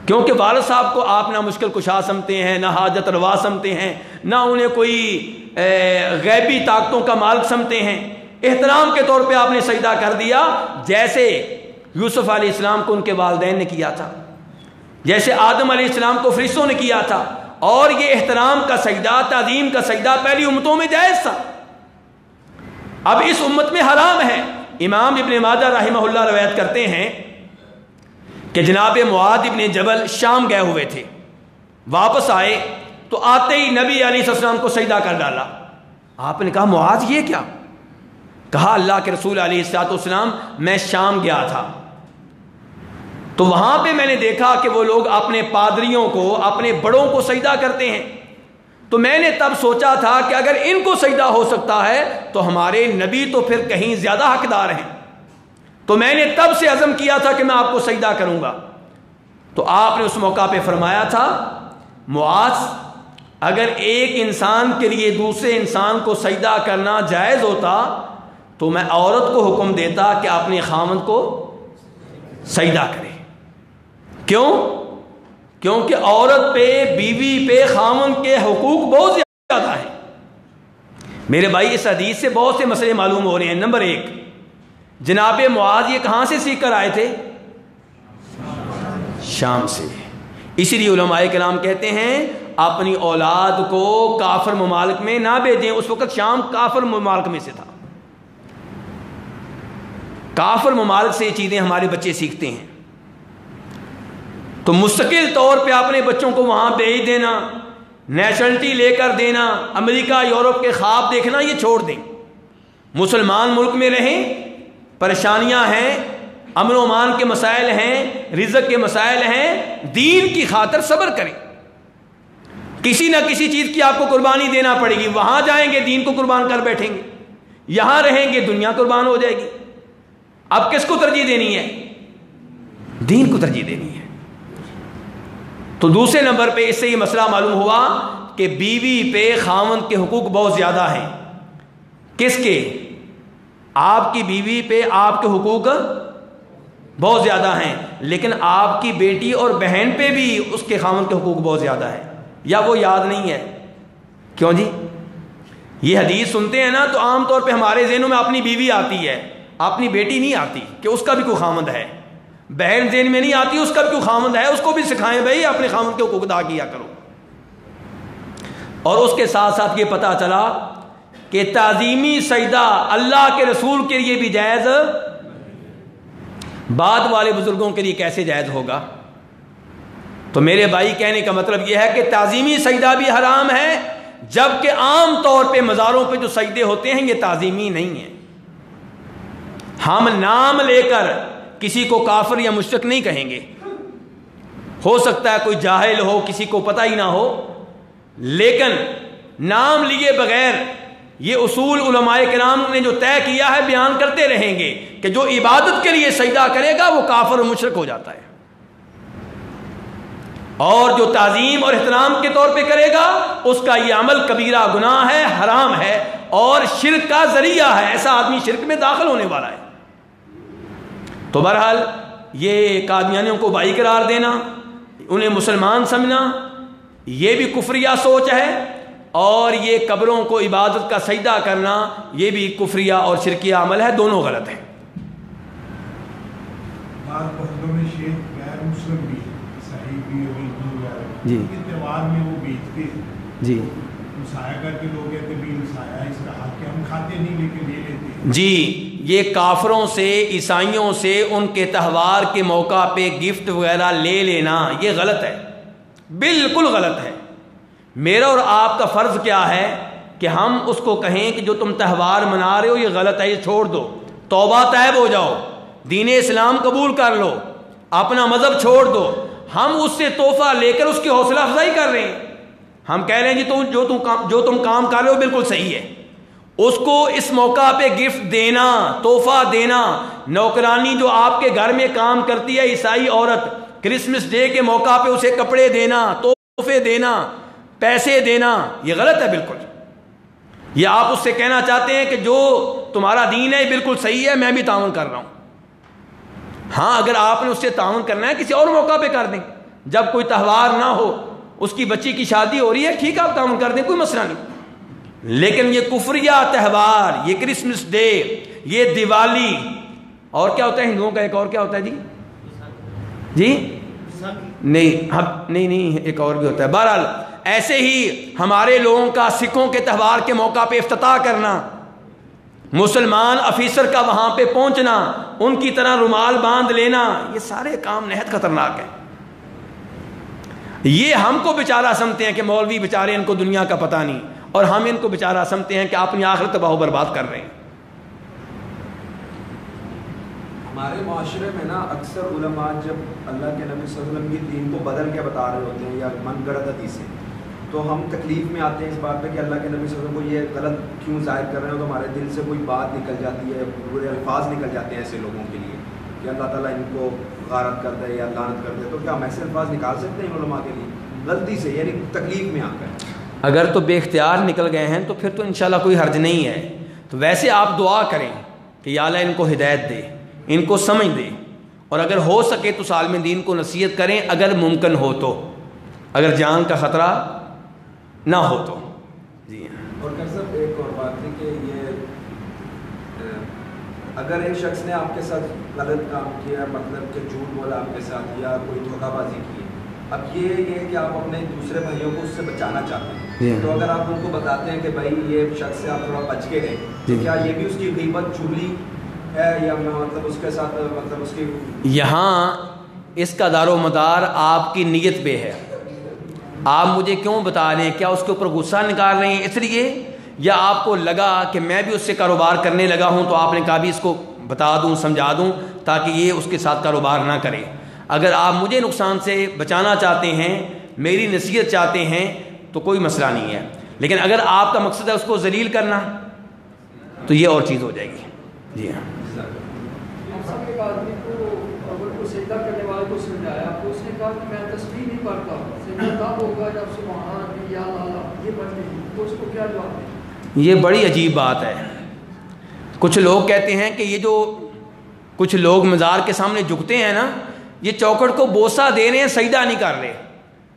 کیونکہ والد صاحب کو آپ نہ مشکل کشا سمجھتے ہیں، نہ حاجت روا سمجھتے ہیں، نہ انہیں کوئی غیبی طاقتوں کا مالک سمجھتے ہیں۔ احترام کے طور پہ آپ نے سجدہ کر دیا، جیسے یوسف علیہ السلام کو ان کے والدین نے کیا تھا، جیسے آدم علیہ السلام کو فرشتوں نے کیا تھا، اور یہ احترام کا سجدہ، تعظیم کا سجدہ پہلی امتوں میں جائز تھا، اب اس امت میں حرام ہے۔ امام ابن ماجہ رحمہ اللہ روایت کرتے ہیں کہ جناب معاذ ابن جبل شام گئے ہوئے تھے، واپس آئے تو آتے ہی نبی علیہ السلام کو سجدہ کر ڈالا۔ آپ نے کہا معاذ یہ کیا؟ کہا اللہ کے رسول علیہ السلام میں شام گیا تھا تو وہاں پہ میں نے دیکھا کہ وہ لوگ اپنے پادریوں کو، اپنے بڑوں کو سجدہ کرتے ہیں، تو میں نے تب سوچا تھا کہ اگر ان کو سجدہ ہو سکتا ہے تو ہمارے نبی تو پھر کہیں زیادہ حقدار ہیں، تو میں نے تب سے عزم کیا تھا کہ میں آپ کو سجدہ کروں گا۔ تو آپ نے اس موقع پہ فرمایا تھا معاذ اگر ایک انسان کے لیے دوسرے انسان کو سجدہ کرنا جائز ہوتا تو میں عورت کو حکم دیتا کہ اپنے خاوند کو سجدہ کرے۔ کیوں؟ کیونکہ عورت پہ، بیوی پہ خاوند کے حقوق بہت زیادہ ہیں۔ میرے بھائی اس حدیث سے بہت سے مسئلے معلوم ہو رہے ہیں۔ نمبر 1، جناب معاذ یہ کہاں سے سیکھ کر آئے تھے؟ شام سے۔ اسی لیے علماء کرام کہتے ہیں اپنی اولاد کو کافر ممالک میں نہ بھیجیں۔ اس وقت شام کافر ممالک میں سے تھا، کافر ممالک سے یہ چیزیں ہمارے بچے سیکھتے ہیں، تو مستقل طور پہ اپنے بچوں کو وہاں بھیج دینا، نیشنلٹی لے کر دینا، امریکہ یورپ کے خواب دیکھنا یہ چھوڑ دیں۔ مسلمان ملک میں رہیں، پریشانیاں ہیں، امن و امان کے مسائل ہیں، رزق کے مسائل ہیں، دین کی خاطر صبر کریں۔ کسی نہ کسی چیز کی آپ کو قربانی دینا پڑے گی، وہاں جائیں گے دین کو قربان کر بیٹھیں گے، یہاں رہیں گے دنیا قربان ہو جائے گی۔ اب کس کو ترجیح دینی ہے؟ دین کو ترجیح دینی ہے۔ تو دوسرے نمبر پہ اس سے یہ مسئلہ معلوم ہوا کہ بیوی پہ خاوند کے حقوق بہت زیادہ ہیں۔ کس کے؟ آپ کی بیوی پہ آپ کے حقوق بہت زیادہ ہیں، لیکن آپ کی بیٹی اور بہن پہ بھی اس کے خاوند کے حقوق بہت زیادہ ہیں، یا وہ یاد نہیں ہے؟ کیوں جی؟ یہ حدیث سنتے ہیں نا تو عام طور پہ ہمارے ذہنوں میں اپنی بیوی آتی ہے، اپنی بیٹی نہیں آتی کہ اس کا بھی کوئی خاوند ہے، بہن ذہن میں نہیں آتی اس کا بھی کوئی خاوند ہے، اس کو بھی سکھائیں بھائی اپنے خاوند کے حقوق ادا کیا کرو۔ اور اس کے ساتھ ساتھ یہ پتہ چلا کہ تعظیمی سجدہ اللہ کے رسول کے لیے بھی جائز، بعد والے بزرگوں کے لیے کیسے جائز ہوگا؟ تو میرے بھائی کہنے کا مطلب یہ ہے کہ تعظیمی سجدہ بھی حرام ہے، جبکہ عام طور پہ مزاروں پہ جو سجدے ہوتے ہیں یہ تعظیمی نہیں ہیں۔ ہم نام لے کر کسی کو کافر یا مشرک نہیں کہیں گے، ہو سکتا ہے کوئی جاہل ہو، کسی کو پتہ ہی نہ ہو، لیکن نام لیے بغیر یہ اصول علماء کرام نے جو طے کیا ہے بیان کرتے رہیں گے کہ جو عبادت کے لیے سجدہ کرے گا وہ کافر و مشرک ہو جاتا ہے، اور جو تعظیم اور احترام کے طور پہ کرے گا اس کا یہ عمل کبیرہ گناہ ہے، حرام ہے اور شرک کا ذریعہ ہے، ایسا آدمی شرک میں داخل ہونے والا ہے۔ تو بہرحال یہ قادیانیوں کو بھائی قرار دینا، انہیں مسلمان سمجھنا، یہ بھی کفریہ سوچ ہے، اور یہ قبروں کو عبادت کا سجدہ کرنا یہ بھی کفریہ اور شرکیہ عمل ہے، دونوں غلط ہیں۔ جی تہوار میں وہ بیچتے جی مسایہ کر کے لوگ کہتے ہیں مسایہ اس کا حق ہے، ہم کھاتے نہیں لیکن لے لیتے ہیں۔ جی یہ کافروں سے، عیسائیوں سے ان کے تہوار کے موقع پہ گفٹ وغیرہ لے لینا یہ غلط ہے، بالکل غلط ہے۔ میرا اور آپ کا فرض کیا ہے کہ ہم اس کو کہیں کہ جو تم تہوار منا رہے ہو یہ غلط ہے، یہ چھوڑ دو، توبہ طیب ہو جاؤ، دین اسلام قبول کر لو، اپنا مذہب چھوڑ دو۔ ہم اس سے تحفہ لے کر اس کی حوصلہ افزائی کر رہے ہیں، ہم کہہ رہے ہیں جی جو تم کام کر رہے ہو بالکل صحیح ہے، اس کو اس موقع پہ گفٹ دینا، تحفہ دینا، نوکرانی جو آپ کے گھر میں کام کرتی ہے عیسائی عورت، کرسمس ڈے کے موقع پہ اسے کپڑے دینا، تحفے دینا، پیسے دینا، یہ غلط ہے بالکل۔ یہ آپ اس سے کہنا چاہتے ہیں کہ جو تمہارا دین ہے بالکل صحیح ہے، میں بھی تعاون کر رہا ہوں۔ ہاں اگر آپ نے اس سے تعاون کرنا ہے کسی اور موقع پہ کر دیں، جب کوئی تہوار نہ ہو، اس کی بچی کی شادی ہو رہی ہے، ٹھیک ہے آپ تعاون کر دیں، کوئی مسئلہ نہیں۔ لیکن یہ کفریہ تہوار، یہ کرسمس ڈے، یہ دیوالی، اور کیا ہوتا ہے ہندوؤں کا ایک اور کیا ہوتا ہے جی نہیں ایک اور بھی ہوتا ہے۔ بہرحال ایسے ہی ہمارے لوگوں کا سکھوں کے تہوار کے موقع پہ افتتاح کرنا، مسلمان افیسر کا وہاں پہ پہنچنا، ان کی طرح رومال باندھ لینا، یہ سارے کام نہایت خطرناک ہیں۔ یہ ہم کو بیچارہ سمجھتے ہیں کہ مولوی بیچارے ان کو دنیا کا پتہ نہیں، اور ہم ان کو بیچارہ سمجھتے ہیں کہ اپنی آخرت تباہ و برباد کر رہے ہیں۔ ہمارے معاشرے میں نا اکثر علماء جب اللہ کے نبی صلی اللہ علیہ وسلم کی دین کو بدل کے بتا رہے ہوتے ہیں یا من گڑت حدیثیں، تو ہم تکلیف میں آتے ہیں اس بات پہ کہ اللہ کے نبی صلی اللہ علیہ وسلم کو یہ غلط کیوں ظاہر کر رہے ہیں، تو ہمارے دل سے کوئی بات نکل جاتی ہے، برے الفاظ نکل جاتے ہیں ایسے لوگوں کے لیے کہ اللہ تعالیٰ ان کو غارت کر دے یا لعنت کر دے۔ تو کیا ہم ایسے الفاظ نکال سکتے ہیں علماء کے لیے غلطی سے، یعنی تکلیف میں آ کر؟ اگر تو بے اختیار نکل گئے ہیں تو پھر تو انشاءاللہ کوئی حرج نہیں ہے۔ تو ویسے آپ دعا کریں کہ یا اللہ ان کو ہدایت دے، ان کو سمجھ دے، اور اگر ہو سکے تو عالم دین کو نصیحت کریں، اگر ممکن ہو تو، اگر جان کا خطرہ نہ ہو تو۔ جی اور صاحب ایک اور بات ہے کہ یہ اگر ایک شخص نے آپ کے ساتھ غلط کام کیا، مطلب کہ جھوٹ بولا آپ کے ساتھ یا کوئی دھوکہ بازی کی، اب یہ کہ آپ اپنے دوسرے بھائیوں کو اس سے بچانا چاہتے ہیں، تو اگر آپ ان کو بتاتے ہیں کہ بھائی یہ شخص سے آپ تھوڑا بچ کے رہیں، تو کیا یہ بھی اس کی غیبت چغلی ہے یا مطلب اس کے ساتھ مطلب اس کی؟ یہاں اس کا دار و مدار آپ کی نیت پہ ہے۔ آپ مجھے کیوں بتا رہے ہیں؟ کیا اس کے اوپر غصہ نکال رہے ہیں اس لیے، یا آپ کو لگا کہ میں بھی اس سے کاروبار کرنے لگا ہوں تو آپ نے کہا بھی اس کو بتا دوں، سمجھا دوں تاکہ یہ اس کے ساتھ کاروبار نہ کرے؟ اگر آپ مجھے نقصان سے بچانا چاہتے ہیں، میری نصیحت چاہتے ہیں، تو کوئی مسئلہ نہیں ہے۔ لیکن اگر آپ کا مقصد ہے اس کو ذلیل کرنا تو یہ اور چیز ہو جائے گی۔ جی ہاں، ایک آدمی کو سجدہ کرنے والے کو سمجھایا تو اس نے کہا کہ میں تسبیح نہیں پڑھتا، سجدہ تب ہوگا جب سبحان ربی یا اللہ یہ پڑھتے ہیں، تو اس کو کیا جواب دیں؟ یہ بڑی عجیب بات ہے۔ کچھ لوگ کہتے ہیں کہ یہ جو کچھ لوگ مزار کے سامنے جھکتے ہیں نا، یہ چوکھٹ کو بوسہ دے رہے ہیں، سجدہ نہیں کر رہے۔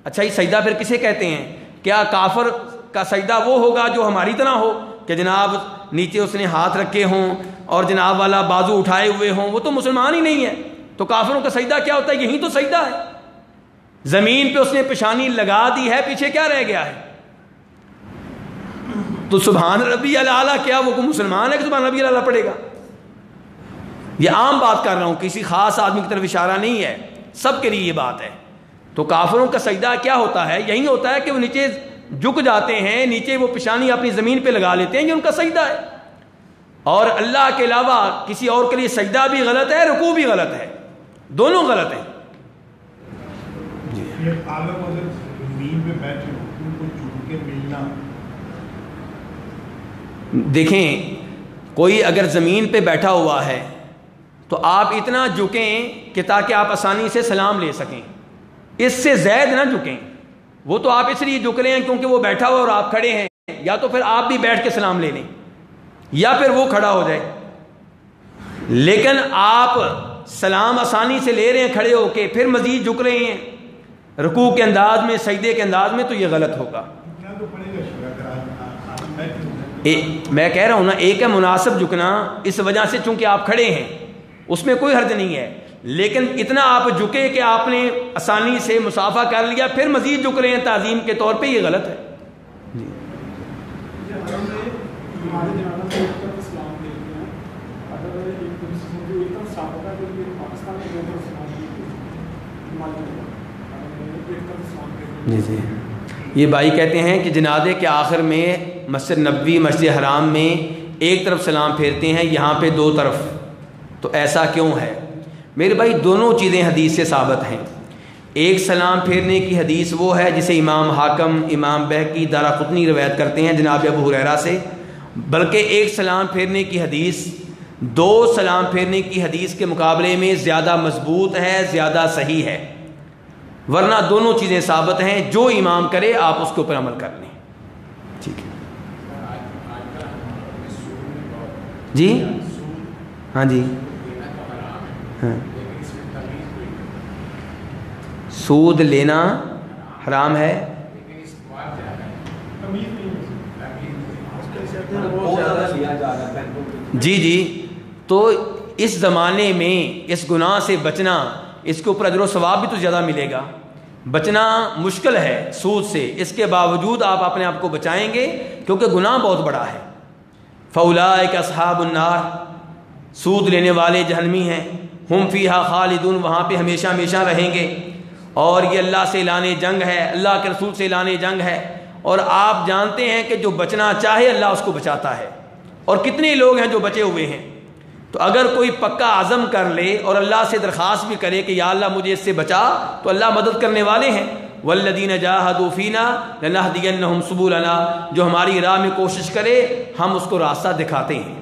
اچھا یہ سجدہ پھر کسے کہتے ہیں؟ کیا کافر کا سجدہ وہ ہوگا جو ہماری طرح ہو کہ جناب نیچے اس نے ہاتھ رکھے ہوں اور جناب والا بازو اٹھائے ہوئے ہوں؟ وہ تو مسلمان ہی نہیں ہے۔ تو کافروں کا سجدہ کیا ہوتا ہے؟ یہی تو سجدہ ہے۔ زمین پہ اس نے پیشانی لگا دی ہے، پیچھے کیا رہ گیا ہے؟ تو سبحان ربی الاعلیٰ کیا وہ کوئی مسلمان ہے کہ سبحان ربی الاعلیٰ پڑھے گا؟ یہ عام بات کر رہا ہوں، کسی خاص آدمی کی طرف اشارہ نہیں ہے، سب کے لیے یہ بات ہے۔ تو کافروں کا سجدہ کیا ہوتا ہے؟ یہی ہوتا ہے کہ وہ نیچے جھک جاتے ہیں، نیچے وہ پیشانی اپنی زمین پہ لگا لیتے ہیں، یہ ان کا سجدہ ہے۔ اور اللہ کے علاوہ کسی اور کے لیے سجدہ بھی غلط ہے، رکوع بھی غلط ہے، دونوں غلط ہیں۔ یہ عالم اگر زمین پہ بیٹھے ہو ان کو جھک کے ملنا، دیکھیں کوئی اگر زمین پہ بیٹھا ہوا ہے تو آپ اتنا جھکیں کہ تاکہ آپ آسانی سے سلام لے سکیں، اس سے زائد نہ جھکیں۔ وہ تو آپ اس لیے جھک رہے ہیں کیونکہ وہ بیٹھا ہوا اور آپ کھڑے ہیں، یا تو پھر آپ بھی بیٹھ کے سلام لے لیں یا پھر وہ کھڑا ہو جائے۔ لیکن آپ سلام آسانی سے لے رہے ہیں کھڑے ہو کے، پھر مزید جھک رہے ہیں رکوع کے انداز میں، سجدے کے انداز میں، تو یہ غلط ہوگا۔ میں کہہ رہا ہوں نا، ایک ہے مناسب جھکنا، اس وجہ سے چونکہ آپ کھڑے ہیں اس میں کوئی حرج نہیں ہے، لیکن اتنا آپ جھکے کہ آپ نے آسانی سے مسافہ کر لیا پھر مزید جھک رہے ہیں تعظیم کے طور پہ، یہ غلط ہے۔ جی جی، یہ بھائی کہتے ہیں کہ جنازے کے آخر میں مسجد نبوی، مسجد حرام میں ایک طرف سلام پھیرتے ہیں، یہاں پہ دو طرف، تو ایسا کیوں ہے؟ میرے بھائی دونوں چیزیں حدیث سے ثابت ہیں۔ ایک سلام پھیرنے کی حدیث وہ ہے جسے امام حاکم، امام بہقی، دارقطنی روایت کرتے ہیں جناب ابو ہریرہ سے، بلکہ ایک سلام پھیرنے کی حدیث دو سلام پھیرنے کی حدیث کے مقابلے میں زیادہ مضبوط ہے، زیادہ صحیح ہے، ورنہ دونوں چیزیں ثابت ہیں، جو امام کرے آپ اس کے اوپر عمل کر لیں۔ ٹھیک ہے جی، ہاں جی، ہاں، سود لینا حرام ہے، جی جی، تو اس زمانے میں اس گناہ سے بچنا، اس کے اوپر اجر و ثواب بھی تو زیادہ ملے گا۔ بچنا مشکل ہے سود سے، اس کے باوجود آپ اپنے آپ کو بچائیں گے کیونکہ گناہ بہت بڑا ہے۔ فاولئک اصحاب النار، سود لینے والے جہنمی ہیں، ہم فیہا خالدون، وہاں پہ ہمیشہ ہمیشہ رہیں گے، اور یہ اللہ سے اعلان جنگ ہے، اللہ کے رسول سے اعلان جنگ ہے، اور آپ جانتے ہیں کہ جو بچنا چاہے اللہ اس کو بچاتا ہے، اور کتنے لوگ ہیں جو بچے ہوئے ہیں۔ تو اگر کوئی پکا عزم کر لے اور اللہ سے درخواست بھی کرے کہ یا اللہ مجھے اس سے بچا، تو اللہ مدد کرنے والے ہیں۔ والذین جاہدوا فینا لنہدینہم سبلنا، جو ہماری راہ میں کوشش کرے ہم اس کو راستہ دکھاتے ہیں۔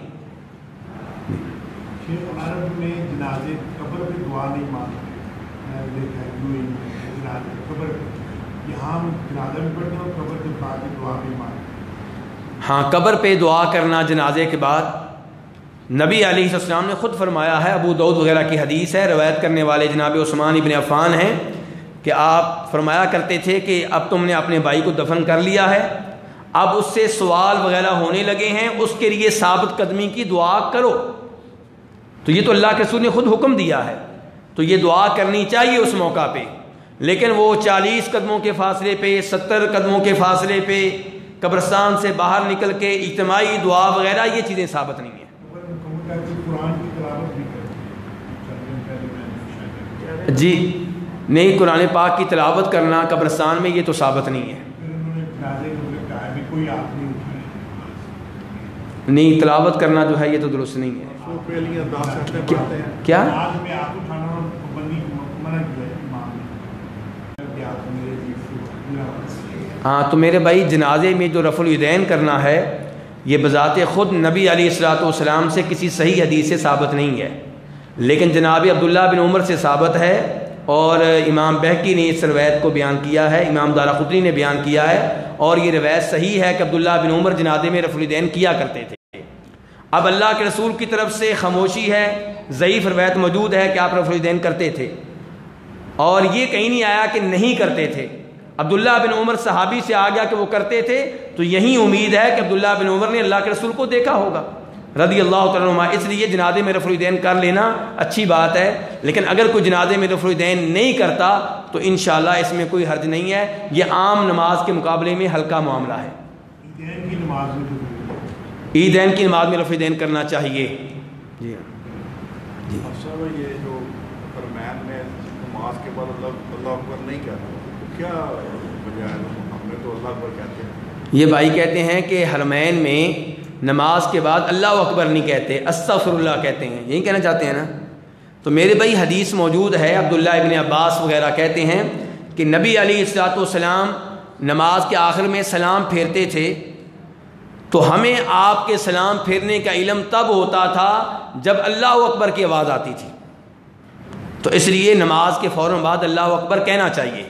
عرب میں جنازے قبر پہ دعا نہیں مانگتے، قبر پہ، یہاں جنازہ بھی پڑھتے ہیں اور قبر کے بعد دعا بھی مانگتے۔ ہاں، قبر پہ دعا کرنا جنازے کے بعد نبی علیہ السلام نے خود فرمایا ہے، ابو داؤد وغیرہ کی حدیث ہے، روایت کرنے والے جناب عثمان ابن عفان ہیں کہ آپ فرمایا کرتے تھے کہ اب تم نے اپنے بھائی کو دفن کر لیا ہے، اب اس سے سوال وغیرہ ہونے لگے ہیں، اس کے لیے ثابت قدمی کی دعا کرو۔ تو یہ تو اللہ کے رسول نے خود حکم دیا ہے، تو یہ دعا کرنی چاہیے اس موقع پہ، لیکن وہ 40 قدموں کے فاصلے پہ، 70 قدموں کے فاصلے پہ قبرستان سے باہر نکل کے اجتماعی دعا وغیرہ یہ چیزیں ثابت نہیں ہیں۔ جی نہیں، قرآن پاک کی تلاوت کرنا قبرستان میں یہ تو ثابت نہیں ہے، نہیں، تلاوت کرنا جو ہے یہ تو درست نہیں ہے۔ کیا ہاں، تو میرے بھائی جنازے میں جو رفع الیدین کرنا ہے یہ بذات خود نبی علیہ الصلوۃ والسلام سے کسی صحیح حدیث سے ثابت نہیں ہے، لیکن جناب عبداللہ بن عمر سے ثابت ہے، اور امام بہقی نے اس روایت کو بیان کیا ہے، امام دارقطنی نے بیان کیا ہے، اور یہ روایت صحیح ہے کہ عبداللہ بن عمر جنازے میں رفع الیدین کیا کرتے تھے۔ اب اللہ کے رسول کی طرف سے خاموشی ہے، ضعیف روایت موجود ہے کہ آپ رفع الیدین کرتے تھے، اور یہ کہیں نہیں آیا کہ نہیں کرتے تھے۔ عبداللہ بن عمر صحابی سے آ گیا کہ وہ کرتے تھے، تو یہی امید ہے کہ عبداللہ بن عمر نے اللہ کے رسول کو دیکھا ہوگا رضی اللہ تعالیٰ عنہ، اس لیے جنازے میں رفع الیدین کر لینا اچھی بات ہے، لیکن اگر کوئی جنازے میں رفع الیدین نہیں کرتا تو انشاءاللہ اس میں کوئی حرج نہیں ہے، یہ عام نماز کے مقابلے میں ہلکا معاملہ ہے۔ عیدین کی نماز میں رفع الیدین کرنا چاہیے۔ جی جی یہ جو فرمان میں نماز کے بعد اللہ اکبر نہیں کہتا، کیا وجہ ہے؟ ہم نے تو اللہ اکبر کہتے ہیں۔ یہ بھائی کہتے ہیں کہ حرمین میں نماز کے بعد اللہ اکبر نہیں کہتے، استغفر اللہ کہتے ہیں، یہی کہنا چاہتے ہیں نا؟ تو میرے بھائی حدیث موجود ہے، عبداللہ ابن عباس وغیرہ کہتے ہیں کہ نبی علیہ الصلوۃ والسلام نماز کے آخر میں سلام پھیرتے تھے، تو ہمیں آپ کے سلام پھیرنے کا علم تب ہوتا تھا جب اللہ اکبر کی آواز آتی تھی، تو اس لیے نماز کے فوراً بعد اللہ اکبر کہنا چاہیے۔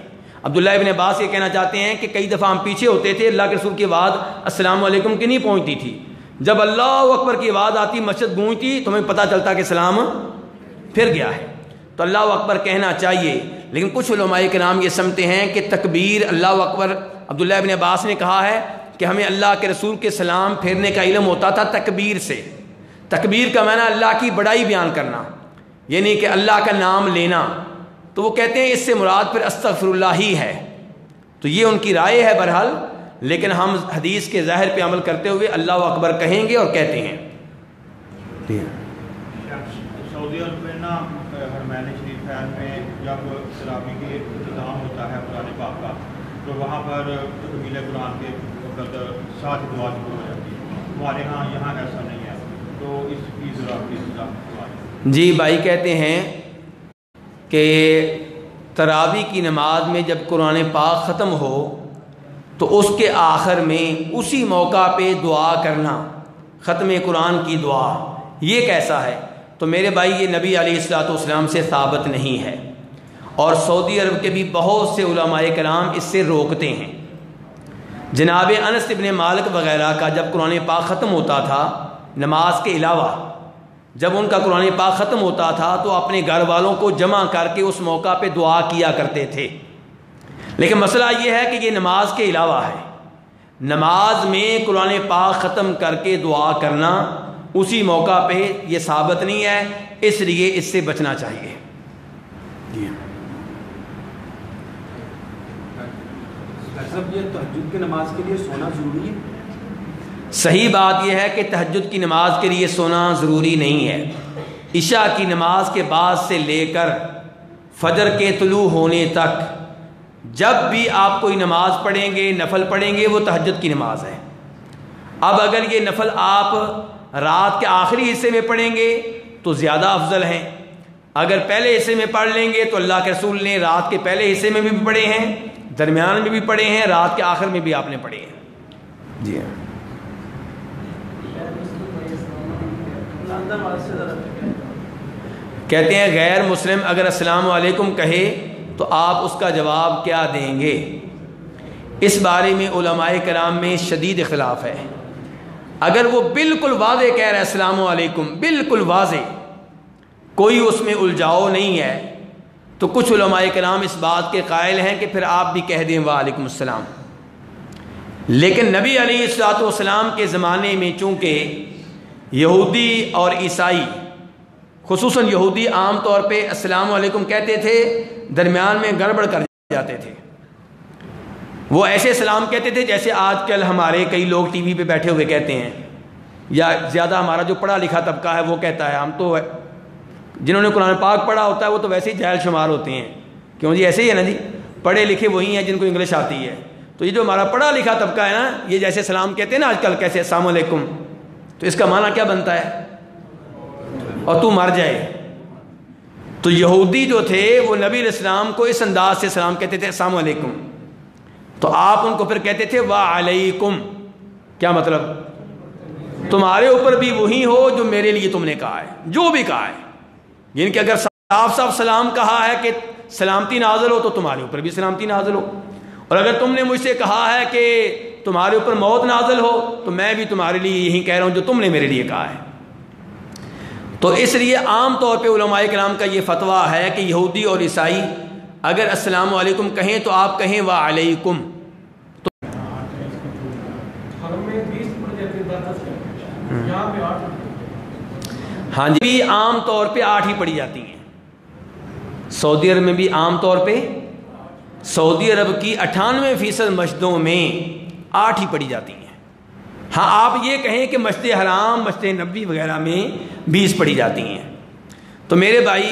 عبداللہ ابن عباس یہ کہنا چاہتے ہیں کہ کئی دفعہ ہم پیچھے ہوتے تھے، اللہ کے رسول کی آواز السلام علیکم کی نہیں پہنچتی تھی، جب اللہ اکبر کی آواز آتی، مسجد گونجتی، تو ہمیں پتہ چلتا کہ سلام پھر گیا ہے، تو اللہ اکبر کہنا چاہیے۔ لیکن کچھ علماء کرام یہ سمجھتے ہیں کہ تکبیر اللہ اکبر، عبداللہ ابن عباس نے کہا ہے کہ ہمیں اللہ کے رسول کے سلام پھیرنے کا علم ہوتا تھا تکبیر سے۔ تکبیر کا معنی اللہ کی بڑائی بیان کرنا، یعنی کہ اللہ کا نام لینا، تو وہ کہتے ہیں اس سے مراد پھر استغفر اللہ ہی ہے، تو یہ ان کی رائے ہے بہرحال، لیکن ہم حدیث کے ظاہر پہ عمل کرتے ہوئے اللہ اکبر کہیں گے اور کہتے ہیں۔ سعودی عرب میں نا حرمین شریف میں جب سلامی کے انتظام ہوتا ہے قرآن پاک کا، تو وہاں پر تکمیل قرآن کے وقت ساتھ دعا شروع ہو جاتی ہے، ہمارے ہاں یہاں ایسا نہیں ہے، تو اس کی ضرورت جی بھائی کہتے ہیں کہ تراویح کی نماز میں جب قرآن پاک ختم ہو تو اس کے آخر میں اسی موقع پہ دعا کرنا، ختم قرآن کی دعا، یہ کیسا ہے؟ تو میرے بھائی یہ نبی علیہ الصلوۃ والسلام سے ثابت نہیں ہے، اور سعودی عرب کے بھی بہت سے علماء کرام اس سے روکتے ہیں۔ جناب انس ابن مالک وغیرہ کا جب قرآن پاک ختم ہوتا تھا نماز کے علاوہ، جب ان کا قرآن پاک ختم ہوتا تھا تو اپنے گھر والوں کو جمع کر کے اس موقع پہ دعا کیا کرتے تھے۔ لیکن مسئلہ یہ ہے کہ یہ نماز کے علاوہ ہے، نماز میں قرآن پاک ختم کر کے دعا کرنا اسی موقع پہ یہ ثابت نہیں ہے، اس لیے اس سے بچنا چاہیے۔ یہ تہجد کی نماز کے لیے سونا ضروری ہے؟ صحیح بات یہ ہے کہ تہجد کی نماز کے لیے سونا ضروری نہیں ہے۔ عشاء کی نماز کے بعد سے لے کر فجر کے طلوع ہونے تک جب بھی آپ کوئی نماز پڑھیں گے، نفل پڑھیں گے، وہ تہجد کی نماز ہے۔ اب اگر یہ نفل آپ رات کے آخری حصے میں پڑھیں گے تو زیادہ افضل ہیں، اگر پہلے حصے میں پڑھ لیں گے تو اللہ کے رسول نے رات کے پہلے حصے میں بھی پڑھے ہیں، درمیان میں بھی پڑھے ہیں، رات کے آخر میں بھی آپ نے پڑھے ہیں۔ جی ہاں، کہتے ہیں غیر مسلم اگر السلام علیکم کہے تو آپ اس کا جواب کیا دیں گے؟ اس بارے میں علماء کرام میں شدید اختلاف ہے۔ اگر وہ بالکل واضح کہہ رہا ہے السلام علیکم، بالکل واضح، کوئی اس میں الجھاؤ نہیں ہے، تو کچھ علماء کرام اس بات کے قائل ہیں کہ پھر آپ بھی کہہ دیں وعلیکم السلام۔ لیکن نبی علیہ الصلوۃ والسلام کے زمانے میں چونکہ یہودی اور عیسائی، خصوصاً یہودی عام طور پہ السلام علیکم کہتے تھے، درمیان میں گڑبڑ کر جاتے تھے، وہ ایسے سلام کہتے تھے جیسے آج کل ہمارے کئی لوگ ٹی وی پہ بیٹھے ہوئے کہتے ہیں، یا زیادہ ہمارا جو پڑھا لکھا طبقہ ہے وہ کہتا ہے، ہم تو جنہوں نے قرآن پاک پڑھا ہوتا ہے وہ تو ویسے ہی جاہل شمار ہوتے ہیں، کیوں جی ایسے ہی ہے نا جی، پڑھے لکھے وہی ہیں جن کو انگلش آتی ہے، تو یہ جو ہمارا پڑھا لکھا طبقہ ہے نا، یہ جیسے سلام کہتے ہیں نا آج کل، کیسے السلام علیکم، تو اس کا معنی کیا بنتا ہے؟ اور تو مر جائے۔ تو یہودی جو تھے وہ نبی علیہ السلام کو اس انداز سے سلام کہتے تھے السلام علیکم، تو آپ ان کو پھر کہتے تھے وعلیکم، کیا مطلب؟ تمہارے اوپر بھی وہی ہو جو میرے لیے تم نے کہا ہے، جو بھی کہا ہے، یعنی کہ اگر صاف صاف سلام کہا ہے کہ سلامتی نازل ہو تو تمہارے اوپر بھی سلامتی نازل ہو، اور اگر تم نے مجھ سے کہا ہے کہ تمہارے اوپر موت نازل ہو تو میں بھی تمہارے لیے یہی کہہ رہا ہوں جو تم نے میرے لیے کہا ہے۔ تو اس لیے عام طور پہ علماء کرام کا یہ فتویٰ ہے کہ یہودی اور عیسائی اگر السلام علیکم کہیں تو آپ کہیں وعلیکم۔ ہاں جی، بھی عام طور پہ 8 ہی پڑھی جاتی ہیں، سعودی عرب میں بھی عام طور پہ، سعودی عرب کی 98% مسجدوں میں 8 ہی پڑھی جاتی ہیں۔ ہاں آپ یہ کہیں کہ مسجد حرام، مسجد نبوی وغیرہ میں 20 پڑھی جاتی ہیں۔ تو میرے بھائی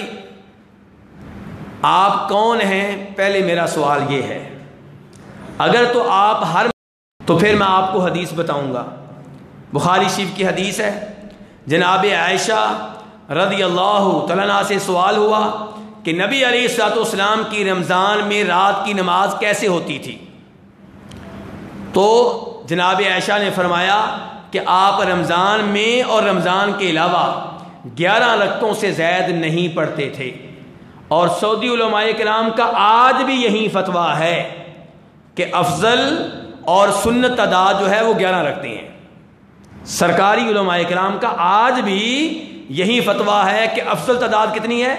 آپ کون ہیں؟ پہلے میرا سوال یہ ہے، اگر تو آپ تو پھر میں آپ کو حدیث بتاؤں گا، بخاری شریف کی حدیث ہے، جناب عائشہ رضی اللہ تعالیٰ عنہا سے سوال ہوا کہ نبی علیہ الصلوۃ والسلام کی رمضان میں رات کی نماز کیسے ہوتی تھی؟ تو جناب عائشہ نے فرمایا کہ آپ رمضان میں اور رمضان کے علاوہ 11 رکعتوں سے زائد نہیں پڑھتے تھے، اور سعودی علماء کرام کا آج بھی یہی فتویٰ ہے کہ افضل اور سنت تعداد جو ہے وہ 11 رکھتے ہیں۔ سرکاری علماء کرام کا آج بھی یہی فتویٰ ہے کہ افضل تعداد کتنی ہے،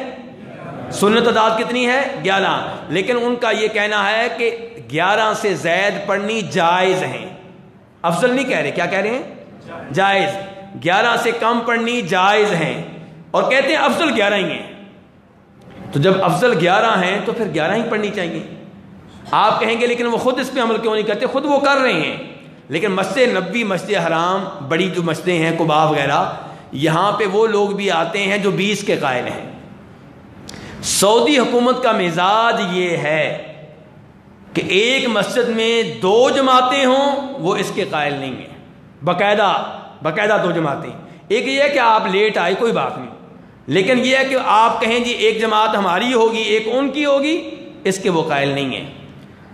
سنت تعداد کتنی ہے، 11، لیکن ان کا یہ کہنا ہے کہ 11 سے زائد پڑھنی جائز ہیں، افضل نہیں کہہ رہے، کیا کہہ رہے ہیں؟ جائز، 11 سے کم پڑھنی جائز ہیں، اور کہتے ہیں افضل 11 ہی ہیں۔ تو جب افضل 11 ہیں تو پھر 11 ہی پڑھنی چاہیے۔ آپ کہیں گے لیکن وہ خود اس پہ عمل کیوں نہیں کرتے؟ خود وہ کر رہے ہیں، لیکن مسجد نبوی، مسجد حرام، بڑی جو مسجدیں ہیں قباء وغیرہ، یہاں پہ وہ لوگ بھی آتے ہیں جو 20 کے قائل ہیں۔ سعودی حکومت کا مزاج یہ ہے کہ ایک مسجد میں 2 جماعتیں ہوں، وہ اس کے قائل نہیں ہیں، باقاعدہ 2 جماعتیں۔ ایک یہ ہے کہ آپ لیٹ آئے کوئی بات نہیں، لیکن یہ ہے کہ آپ کہیں جی ایک جماعت ہماری ہوگی ایک ان کی ہوگی، اس کے وہ قائل نہیں ہیں۔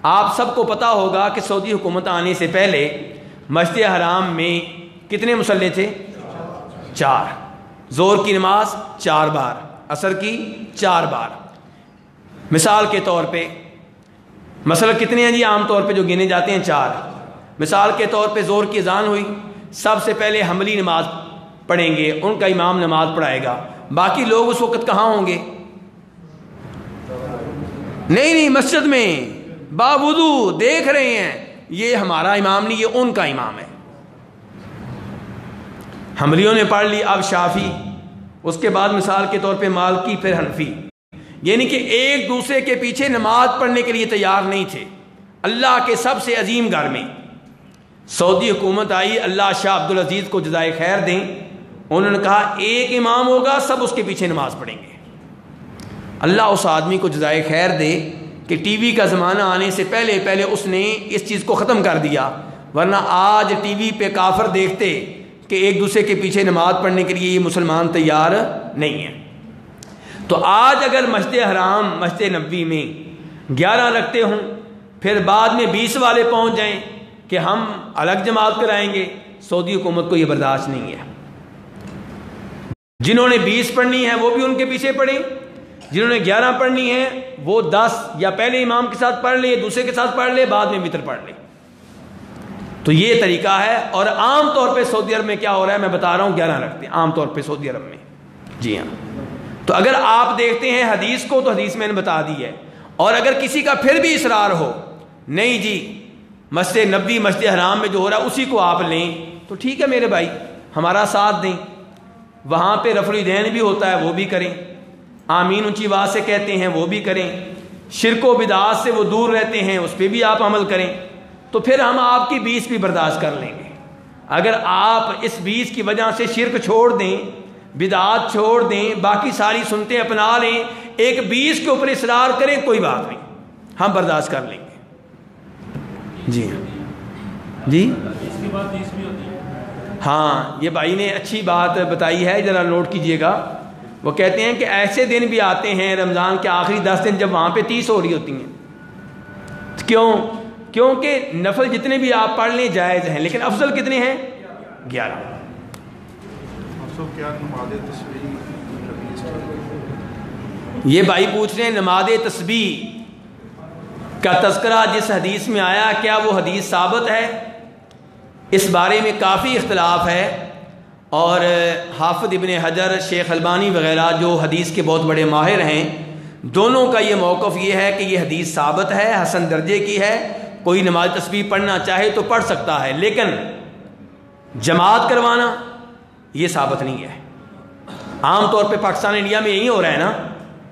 آپ سب کو پتہ ہوگا کہ سعودی حکومت آنے سے پہلے مسجد حرام میں کتنے مصلی تھے؟ 4۔ ظہر کی نماز 4 بار، عصر کی 4 بار۔ مثال کے طور پہ مسئلہ کتنے ہیں جی عام طور پہ جو گنے جاتے ہیں؟ 4۔ مثال کے طور پہ ظہر کی اذان ہوئی، سب سے پہلے حملی نماز پڑھیں گے، ان کا امام نماز پڑھائے گا، باقی لوگ اس وقت کہاں ہوں گے؟ نہیں مسجد میں باوضو دیکھ رہے ہیں، یہ ہمارا امام نہیں، یہ ان کا امام ہے۔ حملیوں نے پڑھ لی، اب شافی، اس کے بعد مثال کے طور پہ مالکی، پھر حنفی، یعنی کہ ایک دوسرے کے پیچھے نماز پڑھنے کے لیے تیار نہیں تھے۔ اللہ کے سب سے عظیم گھر میں سعودی حکومت آئی، اللہ شاہ عبدالعزیز کو جزائے خیر دیں، انہوں نے کہا ایک امام ہوگا، سب اس کے پیچھے نماز پڑھیں گے۔ اللہ اس آدمی کو جزائے خیر دے کہ ٹی وی کا زمانہ آنے سے پہلے اس نے اس چیز کو ختم کر دیا، ورنہ آج ٹی وی پہ کافر دیکھتے کہ ایک دوسرے کے پیچھے نماز پڑھنے کے لیے یہ مسلمان تیار نہیں ہیں۔ تو آج اگر مسجد حرام مسجد نبوی میں 11 رکھتے ہوں، پھر بعد میں 20 والے پہنچ جائیں کہ ہم الگ جماعت کرائیں گے، سعودی حکومت کو یہ برداشت نہیں ہے۔ جنہوں نے 20 پڑھنی ہے وہ بھی ان کے پیچھے پڑھیں، جنہوں نے 11 پڑھنی ہے وہ 10 یا پہلے امام کے ساتھ پڑھ لے، دوسرے کے ساتھ پڑھ لے، بعد میں وتر پڑھ لے۔ تو یہ طریقہ ہے، اور عام طور پہ سعودی عرب میں کیا ہو رہا ہے میں بتا رہا ہوں، 11 رکھتے ہیں عام طور پہ سعودی عرب میں۔ جی ہاں، تو اگر آپ دیکھتے ہیں حدیث کو تو حدیث میں نے بتا دی ہے، اور اگر کسی کا پھر بھی اصرار ہو نہیں جی مسجد نبوی مسجد حرام میں جو ہو رہا ہے اسی کو آپ لیں، تو ٹھیک ہے میرے بھائی، ہمارا ساتھ دیں، وہاں پہ رفع الیدین بھی ہوتا ہے وہ بھی کریں، آمین اونچی آواز سے کہتے ہیں وہ بھی کریں، شرک و بدعات سے وہ دور رہتے ہیں اس پہ بھی آپ عمل کریں، تو پھر ہم آپ کی 20 بھی برداشت کر لیں گے۔ اگر آپ اس 20 کی وجہ سے شرک چھوڑ دیں، بدعات چھوڑ دیں، باقی ساری سنتیں اپنا لیں، ایک 20 کے اوپر اصرار کریں، کوئی بات نہیں، ہم برداشت کر لیں گے۔ جی جی ہاں، یہ بھائی نے اچھی بات بتائی ہے، ذرا نوٹ کیجئے گا۔ وہ کہتے ہیں کہ ایسے دن بھی آتے ہیں رمضان کے آخری 10 دن جب وہاں پہ 30 ہو رہی ہوتی ہیں۔ کیوں؟ کیونکہ نفل جتنے بھی آپ پڑھ لیں جائز ہیں، لیکن افضل کتنے ہیں؟ 11۔ یہ بھائی پوچھ رہے ہیں نماز تسبیح کا تذکرہ جس حدیث میں آیا کیا وہ حدیث ثابت ہے؟ اس بارے میں کافی اختلاف ہے، اور حافظ ابن حجر، شیخ البانی وغیرہ جو حدیث کے بہت بڑے ماہر ہیں، دونوں کا یہ موقف یہ ہے کہ یہ حدیث ثابت ہے، حسن درجے کی ہے، کوئی نماز تسبیح پڑھنا چاہے تو پڑھ سکتا ہے، لیکن جماعت کروانا یہ ثابت نہیں ہے۔ عام طور پہ پاکستان انڈیا میں یہی ہو رہا ہے نا،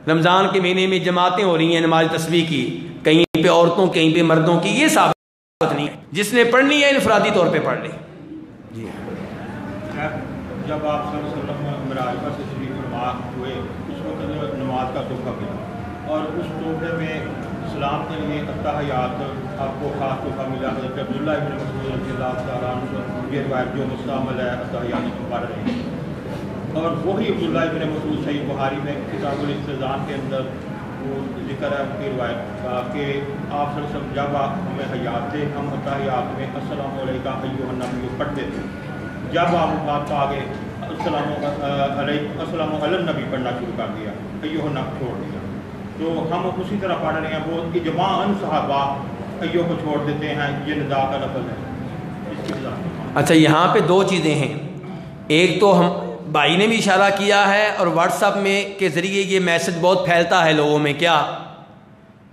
رمضان کے مہینے میں جماعتیں ہو رہی ہیں نماز تسبیح کی، کہیں پہ عورتوں کہیں پہ مردوں کی، یہ ثابت نہیں ہے۔ جس نے پڑھنی ہے انفرادی طور پہ پڑھ لے۔ جی جب آپ صلی اللہ علیہ وسلم معراج پر تشریف فرما ہوئے اس وقت نماز کا تحفہ ملا، اور اس تحفے میں اسلام کے لیے التحیات آپ کو خاص تحفہ ملا، حضرت عبداللہ ابن مسعود رضی اللہ تعالیٰ عنہ یہ روایت جو مستعمل ہے التحیات کو پڑھ رہے ہیں، اور وہی عبداللہ ابن مسعود صحیح بخاری میں کتاب الاستئذان کے اندر وہ ذکر ہے ان کی روایت کا کہ آپ صلی اللہ علیہ وسلم جب آپ ہمیں حیات تھے ہم التحیات میں السلام علیکم ایھا النبی پڑھتے تھے، جب آپ بات پا گئے السلام علی النبی پڑھنا شروع کر دیا، ایھا النبی چھوڑ دیا، تو ہم اسی طرح پڑھ رہے ہیں، وہ اجماعاً صحابہ ایھا کو چھوڑ دیتے ہیں، یہ ندا کا لفظ ہے۔ اچھا، یہاں پہ 2 چیزیں ہیں، ایک تو ہم بھائی نے بھی اشارہ کیا ہے، اور واٹس ایپ میں کے ذریعے یہ میسج بہت پھیلتا ہے لوگوں میں، کیا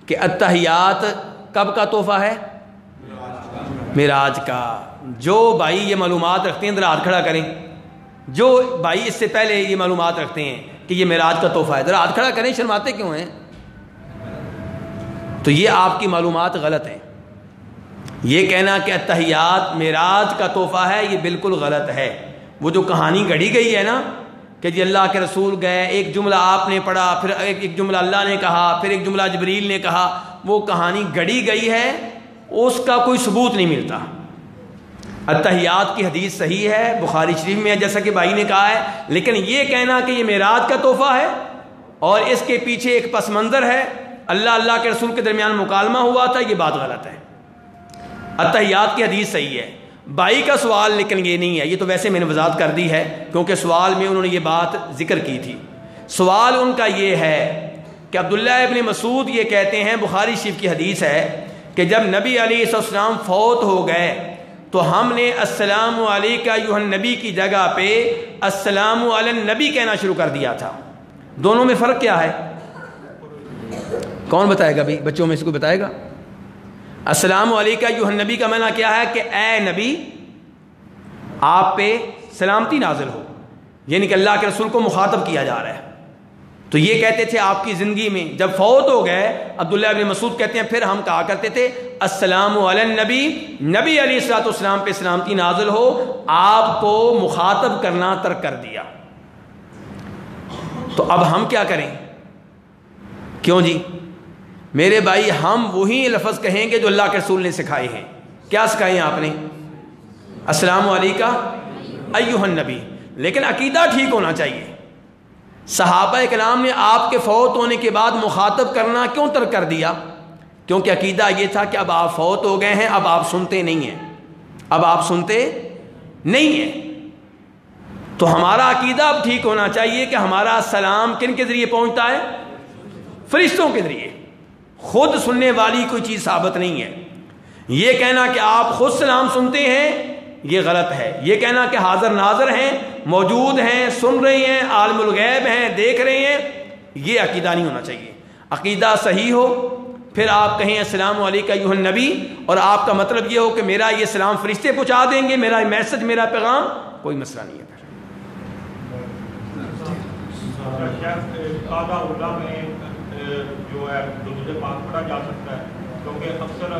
کہ التحیات کب کا تحفہ ہے؟ معراج کا۔ جو بھائی یہ معلومات رکھتے ہیں ذرا ہاتھ کھڑا کریں، جو بھائی اس سے پہلے یہ معلومات رکھتے ہیں کہ یہ معراج کا تحفہ ہے، ذرا ہاتھ کھڑا کریں، شرماتے کیوں ہیں؟ تو یہ آپ کی معلومات غلط ہیں، یہ کہنا کہ التحیات معراج کا تحفہ ہے یہ بالکل غلط ہے۔ وہ جو کہانی گھڑی گئی ہے نا کہ جی اللہ کے رسول گئے، ایک جملہ آپ نے پڑھا، پھر ایک جملہ اللہ نے کہا، پھر ایک جملہ جبریل نے کہا، وہ کہانی گھڑی گئی ہے، اس کا کوئی ثبوت نہیں ملتا۔ التحیات کی حدیث صحیح ہے، بخاری شریف میں ہے جیسا کہ بھائی نے کہا ہے، لیکن یہ کہنا کہ یہ معراج کا تحفہ ہے اور اس کے پیچھے ایک پس منظر ہے، اللہ کے رسول کے درمیان مکالمہ ہوا تھا، یہ بات غلط ہے۔ اتحیات کی حدیث صحیح ہے، بائی کا سوال لیکن یہ نہیں ہے، یہ تو ویسے میں نے وضاحت کر دی ہے کیونکہ سوال میں انہوں نے یہ بات ذکر کی تھی۔ سوال ان کا یہ ہے کہ عبداللہ ابن مسعود یہ کہتے ہیں، بخاری شریف کی حدیث ہے کہ جب نبی علیہ السلام فوت ہو گئے تو ہم نے السلام علیکہ ایھا النبی کی جگہ پہ السلام علی النبی کہنا شروع کر دیا تھا۔ دونوں میں فرق کیا ہے؟ کون بتائے گا؟ بھی بچوں میں سے کوئی بتائے گا؟ السلام علیکہ ایھا النبی کا معنی کیا ہے کہ اے نبی آپ پہ سلامتی نازل ہو، یعنی کہ اللہ کے رسول کو مخاطب کیا جا رہا ہے۔ تو یہ کہتے تھے آپ کی زندگی میں، جب فوت ہو گئے عبداللہ ابن مسعود کہتے ہیں پھر ہم کہا کرتے تھے السلام علی النبی، نبی علیہ الصلوۃ والسلام پہ سلامتی نازل ہو، آپ کو مخاطب کرنا ترک کر دیا۔ تو اب ہم کیا کریں؟ کیوں جی میرے بھائی، ہم وہی لفظ کہیں گے جو اللہ کے رسول نے سکھائے ہیں۔ کیا سکھائے ہیں آپ نے؟ السلام علیکہ ایھا النبی، لیکن عقیدہ ٹھیک ہونا چاہیے۔ صحابہ کرام نے آپ کے فوت ہونے کے بعد مخاطب کرنا کیوں ترک کر دیا؟ کیونکہ عقیدہ یہ تھا کہ اب آپ فوت ہو گئے ہیں، اب آپ سنتے نہیں ہیں، اب آپ سنتے نہیں ہیں۔ تو ہمارا عقیدہ اب ٹھیک ہونا چاہیے کہ ہمارا سلام کن کے ذریعے پہنچتا ہے؟ فرشتوں کے ذریعے۔ خود سننے والی کوئی چیز ثابت نہیں ہے۔ یہ کہنا کہ آپ خود سلام سنتے ہیں یہ غلط ہے۔ یہ کہنا کہ حاضر ناظر ہیں، موجود ہیں، سن رہے ہیں، عالم الغیب ہیں، دیکھ رہے ہیں، یہ عقیدہ نہیں ہونا چاہیے۔ عقیدہ صحیح ہو پھر آپ کہیں السلام علیکہ ایھا النبی، اور آپ کا مطلب یہ ہو کہ میرا یہ سلام فرشتے پہنچا دیں گے، میرا میسج، میرا پیغام، کوئی مسئلہ نہیں ہے۔ آدھا اولا میں جو ہے درود پاک پڑھا جا سکتا ہے، کیونکہ اکثر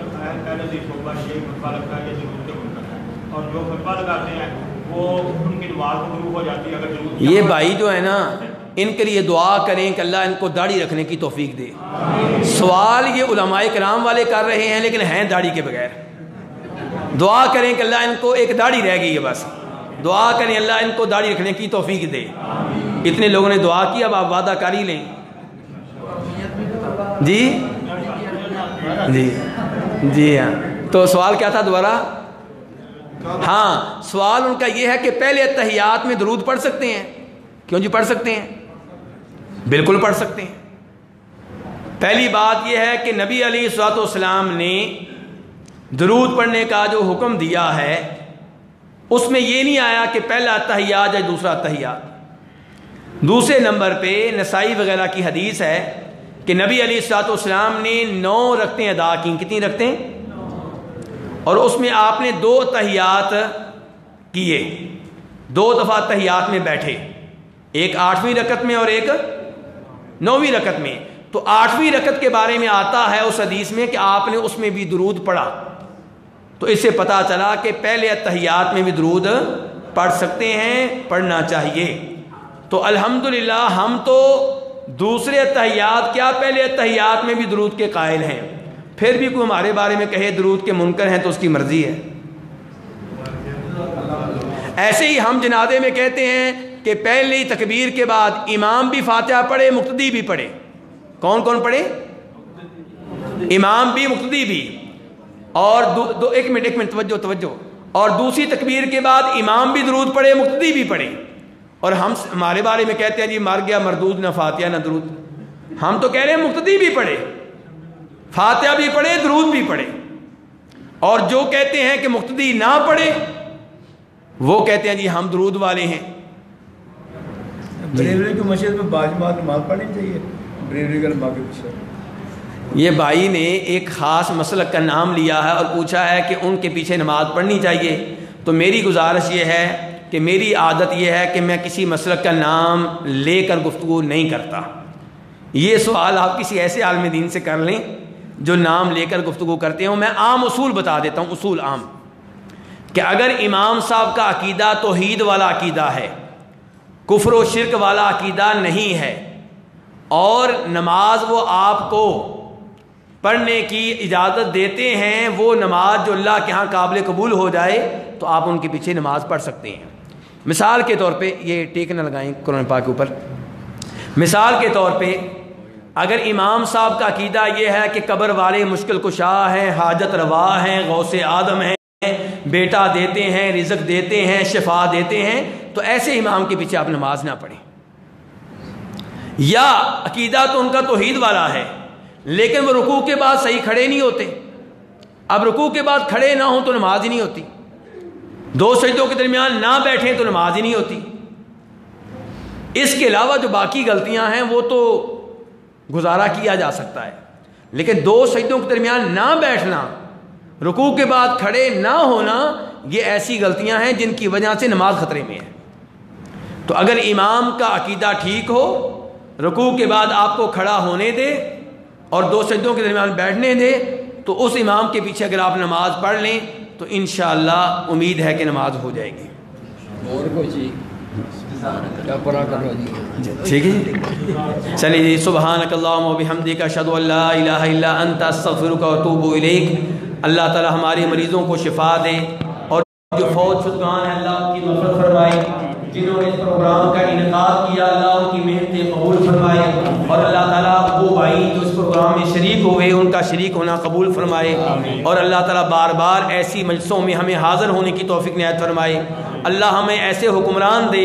پہلے سے شعبہ یہ فتویٰ لگتا ہے کہ درود منکر ہے، اور جو فتویٰ لگاتے ہیں وہ ان کی دعا کو ضرور ہو جاتی ہے۔ اگر ضرور یہ بھائی جو ہے نا، ان کے لیے دعا کریں کہ اللہ ان کو داڑھی رکھنے کی توفیق دے۔ سوال یہ علماء کرام والے کر رہے ہیں لیکن ہیں داڑھی کے بغیر۔ دعا کریں کہ اللہ ان کو، ایک داڑھی رہ گئی ہے بس، دعا کریں اللہ ان کو داڑھی رکھنے کی توفیق دے۔ اتنے لوگوں نے دعا کی، اب آپ وعدہ کر ہی لیں۔ جی جی جی ہاں، تو سوال کیا تھا دوبارہ؟ ہاں، سوال ان کا یہ ہے کہ پہلے اتحیات میں درود پڑھ سکتے ہیں؟ کیوں جی پڑھ سکتے ہیں، بالکل پڑھ سکتے ہیں۔ پہلی بات یہ ہے کہ نبی علیہ الصلوۃ والسلام نے درود پڑھنے کا جو حکم دیا ہے اس میں یہ نہیں آیا کہ پہلا اتحیات یا دوسرا اتحیات۔ دوسرے نمبر پہ نسائی وغیرہ کی حدیث ہے کہ نبی علیہ الصلوۃ والسلام نے 9 رکعتیں ادا کی۔ کتنی رکعتیں؟ اور اس میں آپ نے 2 تحیات کیے، 2 دفعہ تحیات میں بیٹھے، ایک 8ویں رکعت میں اور ایک 9ویں رکعت میں۔ تو 8ویں رکعت کے بارے میں آتا ہے اس حدیث میں کہ آپ نے اس میں بھی درود پڑھا۔ تو اس سے پتہ چلا کہ پہلے اتحیات میں بھی درود پڑھ سکتے ہیں، پڑھنا چاہیے۔ تو الحمدللہ ہم تو دوسرے اتحیات کیا پہلے اتحیات میں بھی درود کے قائل ہیں۔ پھر بھی کوئی ہمارے بارے میں کہے درود کے منکر ہیں تو اس کی مرضی ہے۔ ایسے ہی ہم جنازے میں کہتے ہیں کہ پہلی تکبیر کے بعد امام بھی فاتحہ پڑھے، مقتدی بھی پڑھے۔ کون کون پڑھے؟ امام بھی، مقتدی بھی۔ اور ایک منٹ توجہ۔ اور دوسری تکبیر کے بعد امام بھی درود پڑھے، مقتدی بھی پڑھے۔ اور ہم ہمارے بارے میں کہتے ہیں جی مر گیا مردود، نہ فاتحہ نہ درود۔ ہم تو کہہ رہے ہیں مقتدی بھی پڑھے، فاتحہ بھی پڑھے، درود بھی پڑھے۔ اور جو کہتے ہیں کہ مقتدی نہ پڑھے وہ کہتے ہیں جی ہم درود والے ہیں۔ بریلوی کی مسجد میں باجماعت نماز پڑھنی چاہیے، بریلوی کا نماز کے پیچھے۔ یہ بھائی نے ایک خاص مسلک کا نام لیا ہے اور پوچھا ہے کہ ان کے پیچھے نماز پڑھنی چاہیے۔ تو میری گزارش یہ ہے کہ میری عادت یہ ہے کہ میں کسی مسلک کا نام لے کر گفتگو نہیں کرتا۔ یہ سوال آپ کسی ایسے عالم دین سے کر لیں جو نام لے کر گفتگو کرتے ہوں۔ میں عام اصول بتا دیتا ہوں، اصول عام، کہ اگر امام صاحب کا عقیدہ توحید والا عقیدہ ہے، کفر و شرک والا عقیدہ نہیں ہے، اور نماز وہ آپ کو پڑھنے کی اجازت دیتے ہیں، وہ نماز جو اللہ کے ہاں قابل قبول ہو جائے، تو آپ ان کے پیچھے نماز پڑھ سکتے ہیں۔ مثال کے طور پہ، یہ ٹیک نہ لگائیں قرآن پاک کے اوپر، مثال کے طور پہ اگر امام صاحب کا عقیدہ یہ ہے کہ قبر والے مشکل کشا ہیں، حاجت روا ہیں، غوث آدم ہیں، بیٹا دیتے ہیں، رزق دیتے ہیں، شفا دیتے ہیں، تو ایسے امام کے پیچھے آپ نماز نہ پڑھیں۔ یا عقیدہ تو ان کا توحید والا ہے لیکن وہ رکوع کے بعد صحیح کھڑے نہیں ہوتے، اب رکوع کے بعد کھڑے نہ ہوں تو نماز ہی نہیں ہوتی، دو سجدوں کے درمیان نہ بیٹھیں تو نماز ہی نہیں ہوتی۔ اس کے علاوہ جو باقی غلطیاں ہیں وہ تو گزارا کیا جا سکتا ہے، لیکن دو سجدوں کے درمیان نہ بیٹھنا، رکوع کے بعد کھڑے نہ ہونا، یہ ایسی غلطیاں ہیں جن کی وجہ سے نماز خطرے میں ہے۔ تو اگر امام کا عقیدہ ٹھیک ہو، رکوع کے بعد آپ کو کھڑا ہونے دے اور دو سجدوں کے درمیان بیٹھنے دے، تو اس امام کے پیچھے اگر آپ نماز پڑھ لیں تو انشاءاللہ امید ہے کہ نماز ہو جائے گی۔ اور کوئی چیز کیا پڑھا کرو جی، ٹھیک ہے چلیے جی، سبحانک اللہم و بحمدک اشہد ان لا الہ الا انت استغفرک و اتوب الیک۔ اللہ تعالی ہمارے مریضوں کو شفا دے اور جو فوت شدگان ہیں اللہ ان کی مغفرت فرمائے، جنہوں نے اس پروگرام کا انعقاد کیا اللہ ان کی محنتیں قبول فرمائے، اور اللہ تعالیٰ وہ بھائی جو اس پروگرام میں شریک ہوئے ان کا شریک ہونا قبول فرمائے، اور اللہ تعالیٰ بار بار ایسی مجلسوں میں ہمیں حاضر ہونے کی توفیق عنایت فرمائے۔ اللہ ہمیں ایسے حکمران دے